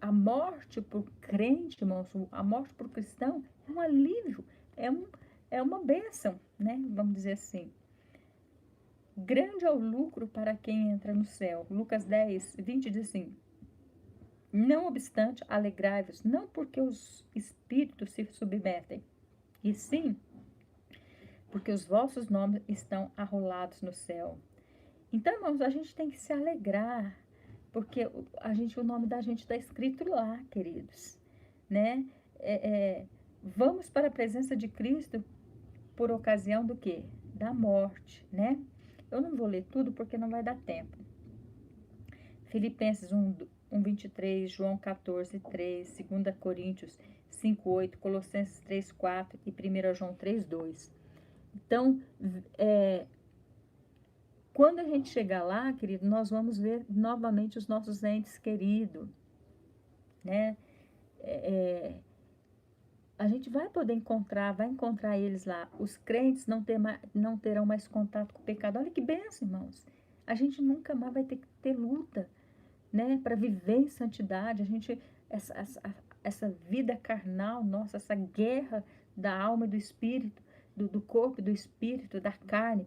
a morte para o crente, irmãos, a morte para o cristão é um alívio, é uma bênção, né? Vamos dizer assim. Grande é o lucro para quem entra no céu. Lucas 10:20 diz assim, não obstante, alegrai-vos, não porque os espíritos se submetem, e sim porque os vossos nomes estão arrolados no céu. Então, irmãos, a gente tem que se alegrar, porque o nome da gente está escrito lá, queridos, né? Vamos para a presença de Cristo por ocasião do quê? Da morte, né? Eu não vou ler tudo porque não vai dar tempo. Filipenses 1:23, João 14:3, 2 Coríntios 5:8, Colossenses 3:4 e 1 João 3:2. Então, quando a gente chegar lá, querido, nós vamos ver novamente os nossos entes queridos, né? A gente vai poder vai encontrar eles lá. Os crentes não terão mais contato com o pecado. Olha que benção, irmãos. A gente nunca mais vai ter que ter luta, né? Para viver em santidade. Essa vida carnal, nossa, essa guerra da alma e do espírito, do corpo e do espírito, da carne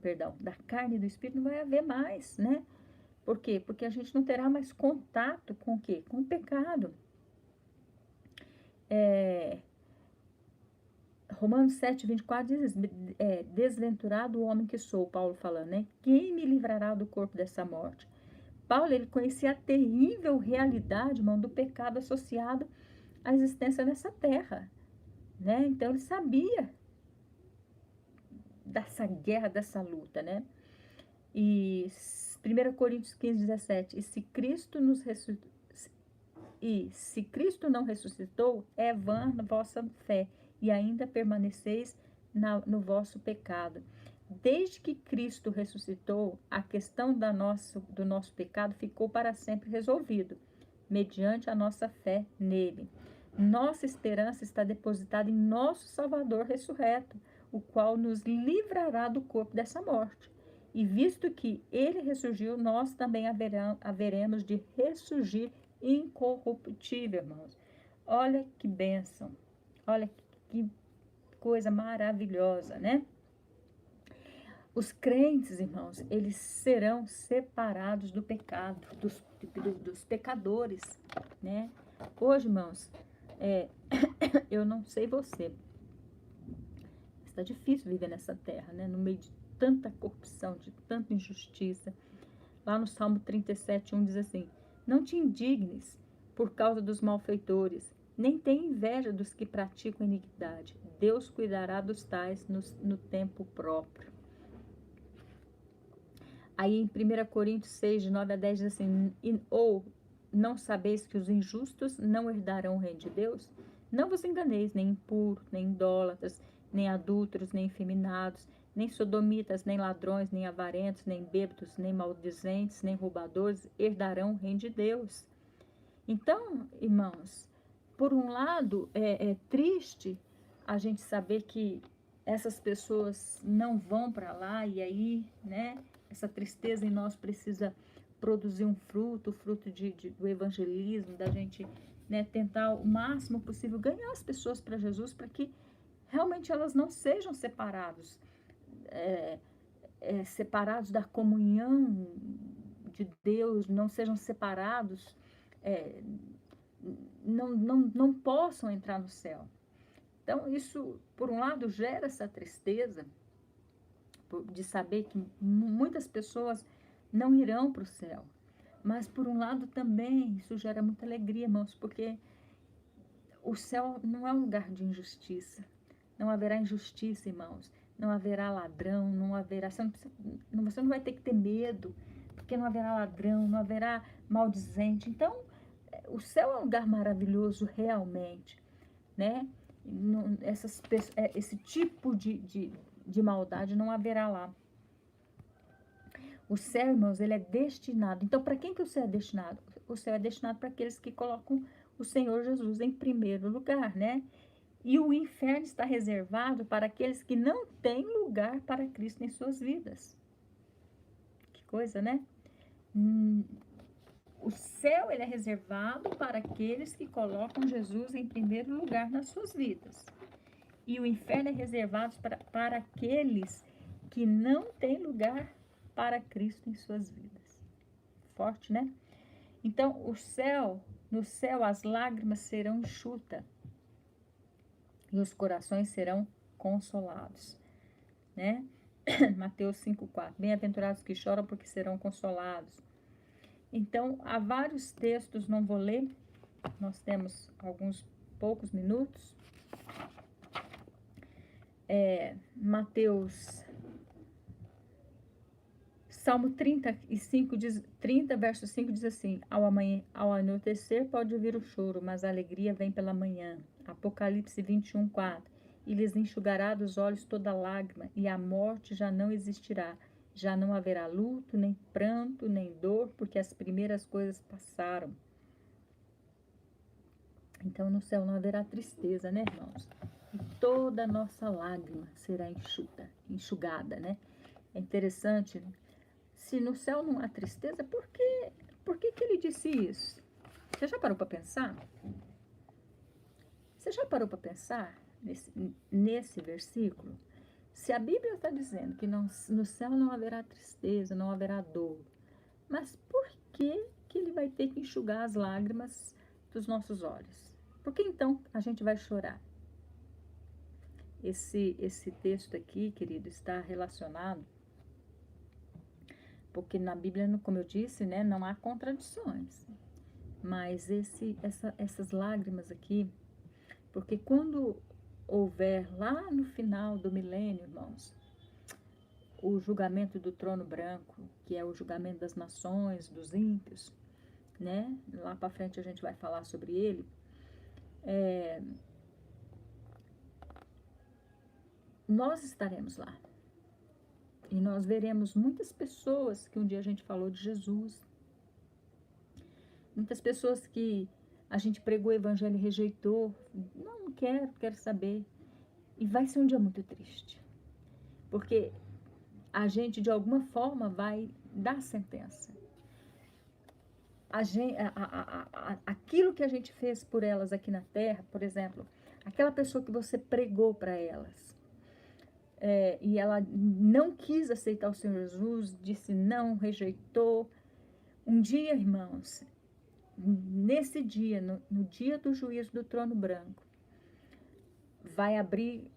e do espírito, não vai haver mais, né? Por quê? Porque a gente não terá mais contato com o quê? Com o pecado. Romanos 7:24 diz, desventurado o homem que sou, Paulo falando, né? Quem me livrará do corpo dessa morte? Paulo, ele conhecia a terrível realidade, irmão, do pecado associado à existência nessa terra, né? Então, ele sabia dessa guerra, dessa luta, né? E 1 Coríntios 15:17, se Cristo não ressuscitou, é vã a vossa fé, e ainda permaneceis no vosso pecado. Desde que Cristo ressuscitou, a questão do nosso pecado ficou para sempre resolvido, mediante a nossa fé nele. Nossa esperança está depositada em nosso Salvador ressurreto, o qual nos livrará do corpo dessa morte. E visto que ele ressurgiu, nós também haveremos de ressurgir incorruptível, irmãos. Olha que bênção, olha que coisa maravilhosa, né? Os crentes, irmãos, eles serão separados do pecado, dos pecadores, né? Hoje, irmãos, eu não sei você, está difícil viver nessa terra, né? No meio de tanta corrupção, de tanta injustiça. Lá no Salmo 37:1 diz assim: não te indignes por causa dos malfeitores, nem tenha inveja dos que praticam iniquidade. Deus cuidará dos tais no tempo próprio. Aí em 1 Coríntios 6, de 9 a 10 diz assim: ou não sabeis que os injustos não herdarão o reino de Deus? Não vos enganeis, nem impuros, nem idólatras, nem adúlteros, nem efeminados, nem sodomitas, nem ladrões, nem avarentos, nem bêbados, nem maldizentes, nem roubadores herdarão o reino de Deus. Então, irmãos, por um lado, é triste a gente saber que essas pessoas não vão para lá, e aí, né, essa tristeza em nós precisa produzir um fruto, do evangelismo, da gente, né, tentar o máximo possível ganhar as pessoas para Jesus, para que realmente elas não sejam separados da comunhão de Deus, não sejam separados, não possam entrar no céu. Então, isso, por um lado, gera essa tristeza de saber que muitas pessoas não irão para o céu. Mas, por um lado, também, isso gera muita alegria, irmãos, porque o céu não é um lugar de injustiça. Não haverá injustiça, irmãos. Não haverá ladrão, não haverá... Você não vai ter que ter medo, porque não haverá ladrão, não haverá maldizente. Então, o céu é um lugar maravilhoso, realmente, né? Esse tipo de maldade não haverá lá. O céu, irmãos, ele é destinado. Então, para quem que o céu é destinado? O céu é destinado para aqueles que colocam o Senhor Jesus em primeiro lugar, né? E o inferno está reservado para aqueles que não têm lugar para Cristo em suas vidas. Que coisa, né? O céu, ele é reservado para aqueles que colocam Jesus em primeiro lugar nas suas vidas. E o inferno é reservado para aqueles que não têm lugar para Cristo em suas vidas. Forte, né? Então, no céu as lágrimas serão enxutas e os corações serão consolados, né? Mateus 5:4. Bem-aventurados que choram, porque serão consolados. Então, há vários textos, não vou ler, nós temos alguns poucos minutos. Salmo 30, verso 5 diz assim: ao anoitecer pode vir o choro, mas a alegria vem pela manhã. Apocalipse 21:4. E lhes enxugará dos olhos toda lágrima, e a morte já não existirá. Já não haverá luto, nem pranto, nem dor, porque as primeiras coisas passaram. Então, no céu não haverá tristeza, né, irmãos? E toda a nossa lágrima será enxugada, né? É interessante, se no céu não há tristeza, por que ele disse isso? Você já parou para pensar? Você já parou para pensar nesse versículo? Se a Bíblia está dizendo que no céu não haverá tristeza, não haverá dor, mas por que ele vai ter que enxugar as lágrimas dos nossos olhos? Por que então a gente vai chorar? Esse texto aqui, querido, está relacionado, porque na Bíblia, como eu disse, né, não há contradições. Mas essas lágrimas aqui, porque quando houver lá no final do milênio, irmãos, o julgamento do trono branco, que é o julgamento das nações, dos ímpios, né? Lá para frente a gente vai falar sobre ele. nós estaremos lá. E nós veremos muitas pessoas que um dia a gente falou de Jesus, muitas pessoas que a gente pregou o evangelho e rejeitou. Não quero saber. E vai ser um dia muito triste, porque a gente de alguma forma vai dar sentença. Aquilo que a gente fez por elas aqui na terra, por exemplo, aquela pessoa que você pregou para elas, e ela não quis aceitar o Senhor Jesus, disse não, rejeitou. Um dia, irmãos, nesse dia, no dia do juízo do trono branco, vai abrir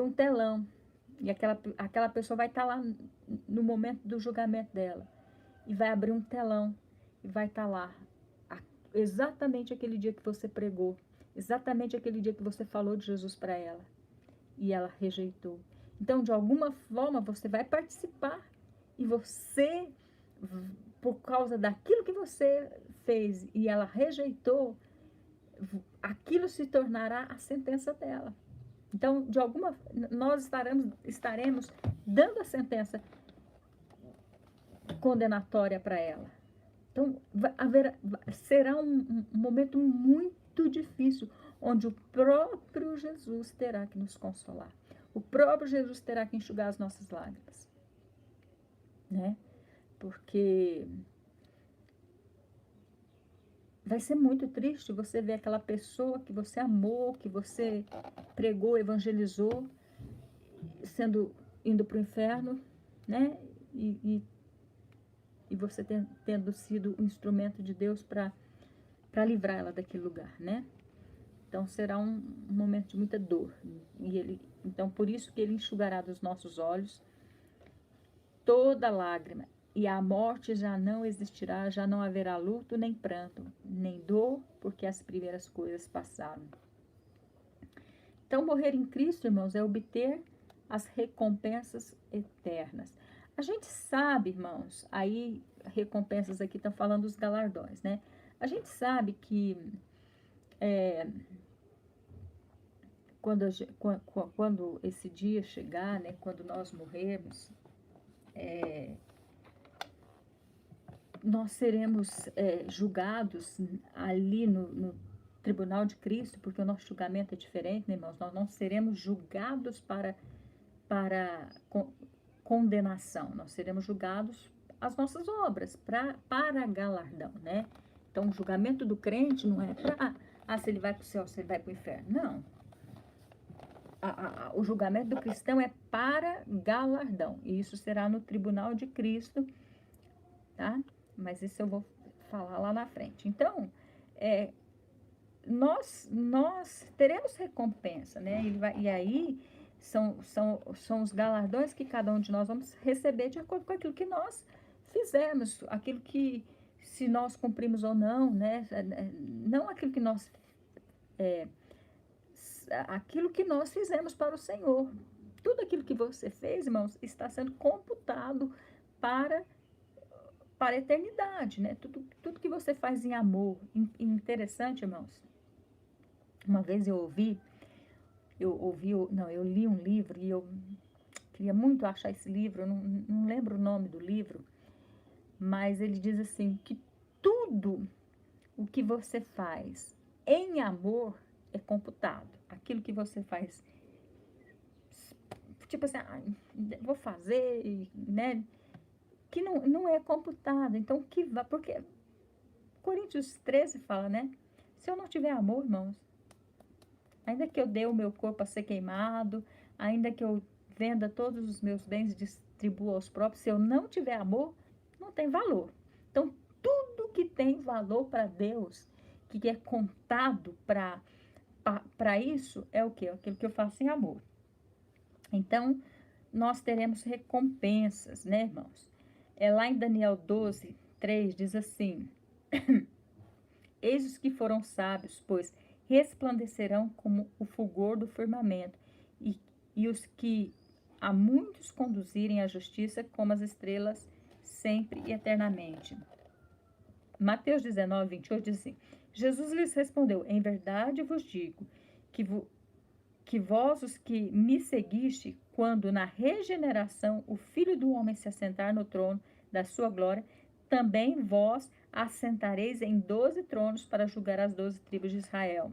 um telão, e aquela pessoa vai estar lá no momento do julgamento dela, e vai abrir um telão, e vai estar lá exatamente aquele dia que você pregou, exatamente aquele dia que você falou de Jesus para ela, e ela rejeitou. Então, de alguma forma, você vai participar, e você, por causa daquilo que você fez, e ela rejeitou, aquilo se tornará a sentença dela. Então, nós estaremos dando a sentença condenatória para ela. Então, será um momento muito difícil, onde o próprio Jesus terá que nos consolar. O próprio Jesus terá que enxugar as nossas lágrimas, né? Porque vai ser muito triste você ver aquela pessoa que você amou, que você pregou, evangelizou, indo para o inferno, né? E você tendo sido um instrumento de Deus para livrar ela daquele lugar, né? Então será um momento de muita dor. Então por isso que ele enxugará dos nossos olhos toda lágrima, e a morte já não existirá, já não haverá luto, nem pranto, nem dor, porque as primeiras coisas passaram. Então, morrer em Cristo, irmãos, é obter as recompensas eternas. A gente sabe, irmãos, aí recompensas aqui estão falando dos galardões, né? A gente sabe que quando esse dia chegar, né, quando nós morrermos, nós seremos julgados ali no tribunal de Cristo, porque o nosso julgamento é diferente, né, irmãos? Nós não seremos julgados para condenação, nós seremos julgados as nossas obras, para galardão, né? Então, o julgamento do crente não é para, se ele vai para o céu, se ele vai para o inferno, não. O julgamento do cristão é para galardão, e isso será no tribunal de Cristo, tá? Mas isso eu vou falar lá na frente. Então, nós teremos recompensa, né? E aí são os galardões que cada um de nós vamos receber de acordo com aquilo que nós fizemos, aquilo que, se nós cumprimos ou não, né? Não aquilo que nós aquilo que nós fizemos para o Senhor. Tudo aquilo que você fez, irmãos, está sendo computado para a eternidade, né? Tudo que você faz em amor. Interessante, irmãos. Uma vez eu li um livro, e eu queria muito achar esse livro, eu não lembro o nome do livro, mas ele diz assim, que tudo o que você faz em amor é computado. Aquilo que você faz, tipo assim, vou fazer, né? Que não é computado. Então, porque Coríntios 13 fala, né? Se eu não tiver amor, irmãos, ainda que eu dê o meu corpo a ser queimado, ainda que eu venda todos os meus bens e distribua aos próprios, se eu não tiver amor, não tem valor. Então, tudo que tem valor para Deus, que é contado para isso, é o quê? Aquilo que eu faço em amor. Então, nós teremos recompensas, né, irmãos? Lá em Daniel 12, 3, diz assim: Eis os que foram sábios, pois resplandecerão como o fulgor do firmamento, e os que a muitos conduzirem à justiça como as estrelas, sempre e eternamente. Mateus 19, 28 diz assim: Jesus lhes respondeu: Em verdade vos digo que vós, os que me seguiste, quando na regeneração o Filho do Homem se assentar no trono da sua glória, também vós assentareis em 12 tronos para julgar as 12 tribos de Israel.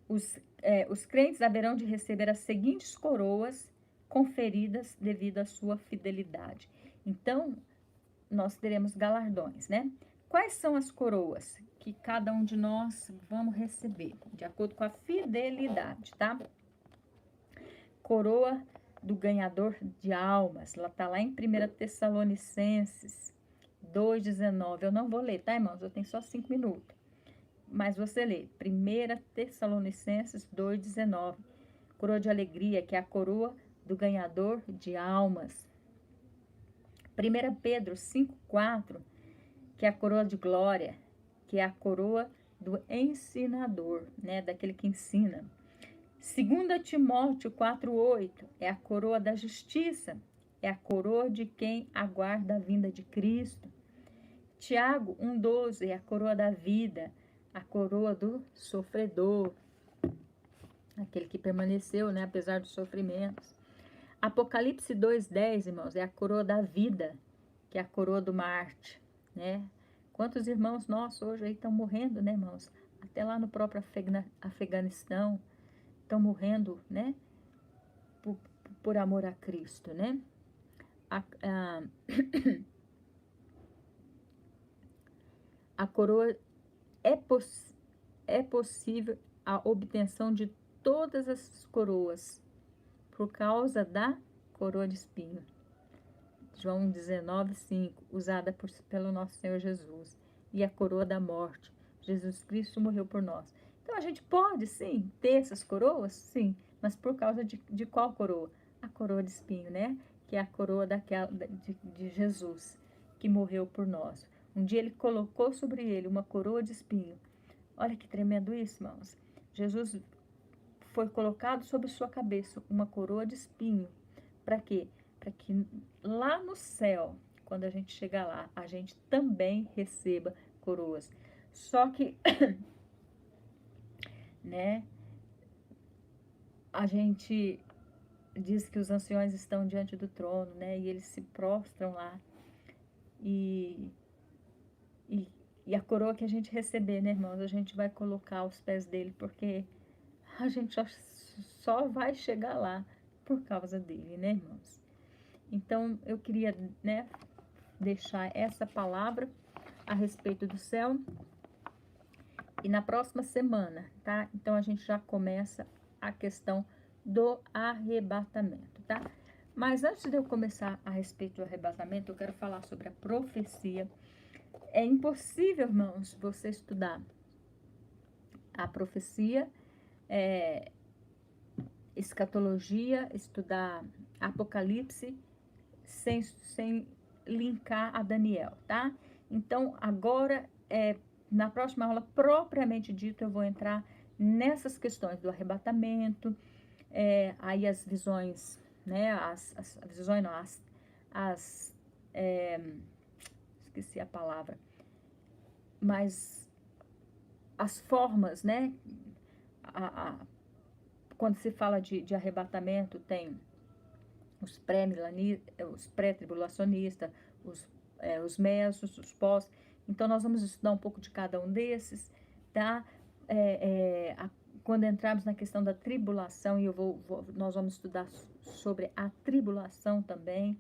Os crentes haverão de receber as seguintes coroas conferidas devido à sua fidelidade. Então, nós teremos galardões, né? Quais são as coroas que cada um de nós vamos receber? De acordo com a fidelidade, tá? Coroa do ganhador de almas. Ela tá lá em 1 Tessalonicenses 2,19. Eu não vou ler, tá, irmãos? Eu tenho só 5 minutos. Mas você lê. 1 Tessalonicenses 2,19. Coroa de alegria, que é a coroa do ganhador de almas. 1 Pedro 5,4, que é a coroa de glória, que é a coroa do ensinador, né, daquele que ensina. 2 Timóteo 4,8, é a coroa da justiça, é a coroa de quem aguarda a vinda de Cristo. Tiago 1,12, é a coroa da vida, a coroa do sofredor, aquele que permaneceu, né, apesar dos sofrimentos. Apocalipse 2,10, irmãos, é a coroa da vida, que é a coroa do Marte, né? Quantos irmãos nossos hoje aí estão morrendo, né, irmãos? Até lá no próprio Afeganistão, estão morrendo, né? Por amor a Cristo, né? A coroa é possível a obtenção de todas as coroas por causa da coroa de espinho. João 19,5, usada pelo nosso Senhor Jesus. E a coroa da morte. Jesus Cristo morreu por nós. Então, a gente pode, sim, ter essas coroas? Sim. Mas por causa de qual coroa? A coroa de espinho, né? Que é a coroa de Jesus, que morreu por nós. Um dia ele colocou sobre ele uma coroa de espinho. Olha que tremendo isso, irmãos. Jesus foi colocado sobre sua cabeça uma coroa de espinho. Para quê? Para que lá no céu, quando a gente chegar lá, a gente também receba coroas. Só que, né, a gente diz que os anciões estão diante do trono, né, e eles se prostram lá. E a coroa que a gente receber, né, irmãos, a gente vai colocar aos pés dele, porque a gente só vai chegar lá por causa dele, né, irmãos? Então, eu queria, né, deixar essa palavra a respeito do céu. E na próxima semana, tá? Então, a gente já começa a questão do arrebatamento, tá? Mas antes de eu começar a respeito do arrebatamento, eu quero falar sobre a profecia. É impossível, irmãos, você estudar a profecia, escatologia, estudar Apocalipse, sem linkar a Daniel, tá? Então, agora, na próxima aula, propriamente dito, eu vou entrar nessas questões do arrebatamento, aí as visões, né? As visões, não, esqueci a palavra, mas as formas, né? Quando se fala de arrebatamento, tem os pré-tribulacionistas, os mesos, os pós. Então, nós vamos estudar um pouco de cada um desses, tá? Quando entrarmos na questão da tribulação, e nós vamos estudar sobre a tribulação também.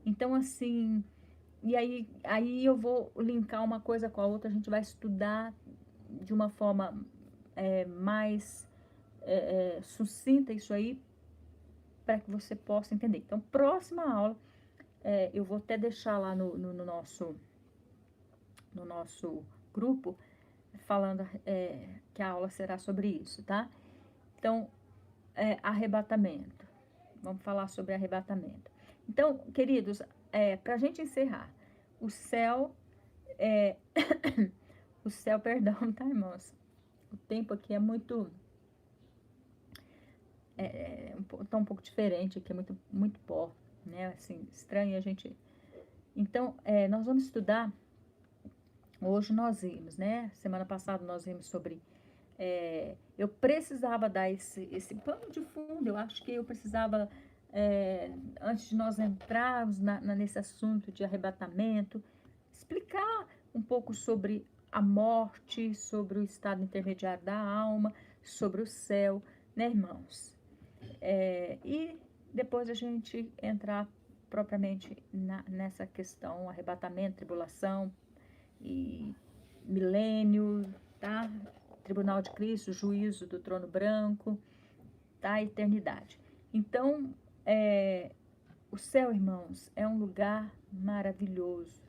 Então, assim, e aí eu vou linkar uma coisa com a outra, a gente vai estudar de uma forma mais sucinta isso aí, para que você possa entender. Então, próxima aula, eu vou até deixar lá no nosso grupo, falando que a aula será sobre isso, tá? Então, arrebatamento. Vamos falar sobre arrebatamento. Então, queridos, para a gente encerrar, o céu, o céu, perdão, tá, irmãos? O tempo aqui é muito... tá um pouco diferente aqui, é muito pó, né? Assim, estranho a gente... Então, nós vamos estudar... Hoje nós vimos, né? Semana passada nós vimos sobre... eu precisava dar esse pano de fundo. Eu acho que eu precisava, antes de nós entrarmos nesse assunto de arrebatamento, explicar um pouco sobre a morte, sobre o estado intermediário da alma, sobre o céu, né, irmãos? E depois a gente entrar propriamente nessa questão, arrebatamento, tribulação e milênio, tá? Tribunal de Cristo, juízo do trono branco, tá? Eternidade. Então, o céu, irmãos, é um lugar maravilhoso,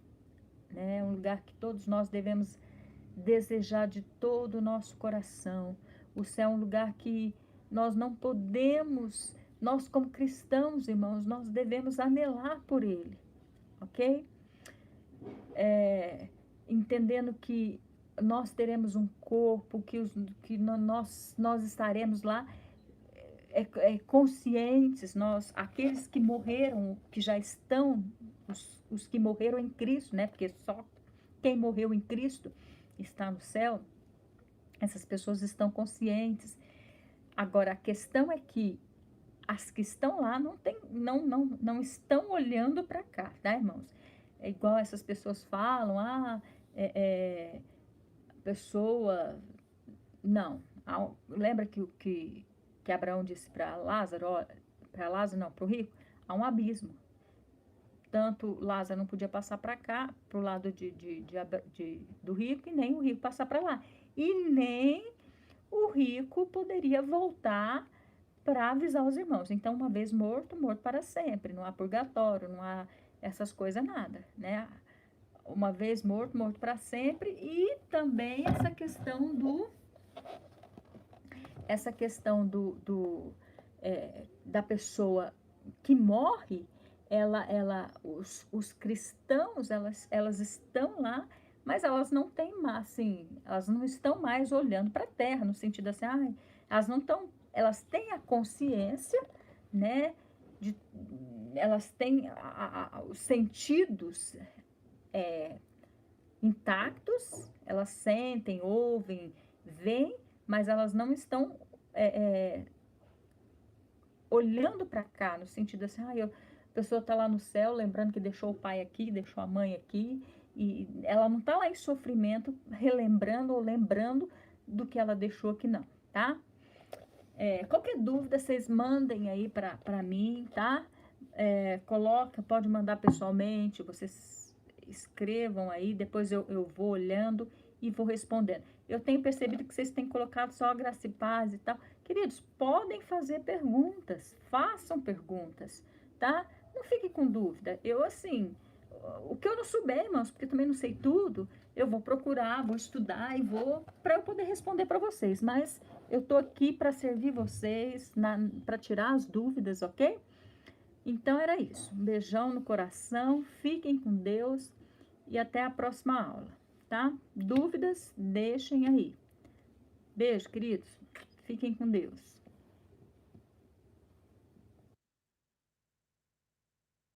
né? É um lugar que todos nós devemos desejar de todo o nosso coração. O céu é um lugar que nós não podemos, nós como cristãos, irmãos, nós devemos anelar por ele, ok? Entendendo que nós teremos um corpo, que nós estaremos lá conscientes, aqueles que morreram, que já estão, os que morreram em Cristo, né? Porque só quem morreu em Cristo está no céu. Essas pessoas estão conscientes. Agora, a questão é que as que estão lá não estão olhando para cá, tá, irmãos? É igual essas pessoas falam, a pessoa... Não. Lembra que Abraão disse para Lázaro, não, para o rico, há um abismo. Tanto Lázaro não podia passar para cá, para o lado do rico, e nem o rico passar para lá. E nem o rico poderia voltar para avisar os irmãos. Então, uma vez morto, morto para sempre. Não há purgatório, não há essas coisas, nada, né? Uma vez morto, morto para sempre. E também essa questão da pessoa que morre, os cristãos, elas estão lá, mas elas não têm mais, assim, elas não estão mais olhando para a terra, no sentido assim, elas não estão, elas têm a consciência, né, elas têm os sentidos intactos, elas sentem, ouvem, veem, mas elas não estão olhando para cá, no sentido assim, a pessoa está lá no céu, lembrando que deixou o pai aqui, deixou a mãe aqui, e ela não está lá em sofrimento, relembrando ou lembrando do que ela deixou aqui, não, tá? Qualquer dúvida, vocês mandem aí para mim, tá? Pode mandar pessoalmente, vocês escrevam aí, depois eu vou olhando e vou respondendo. Eu tenho percebido que vocês têm colocado só a graça e paz e tal. Queridos, podem fazer perguntas, façam perguntas, tá? Não fiquem com dúvida. Assim, o que eu não souber, irmãos, porque eu também não sei tudo, eu vou procurar, vou estudar e para eu poder responder para vocês. Mas eu tô aqui para servir vocês, para tirar as dúvidas, ok? Então era isso. Um beijão no coração, fiquem com Deus e até a próxima aula, tá? Dúvidas, deixem aí. Beijo, queridos. Fiquem com Deus.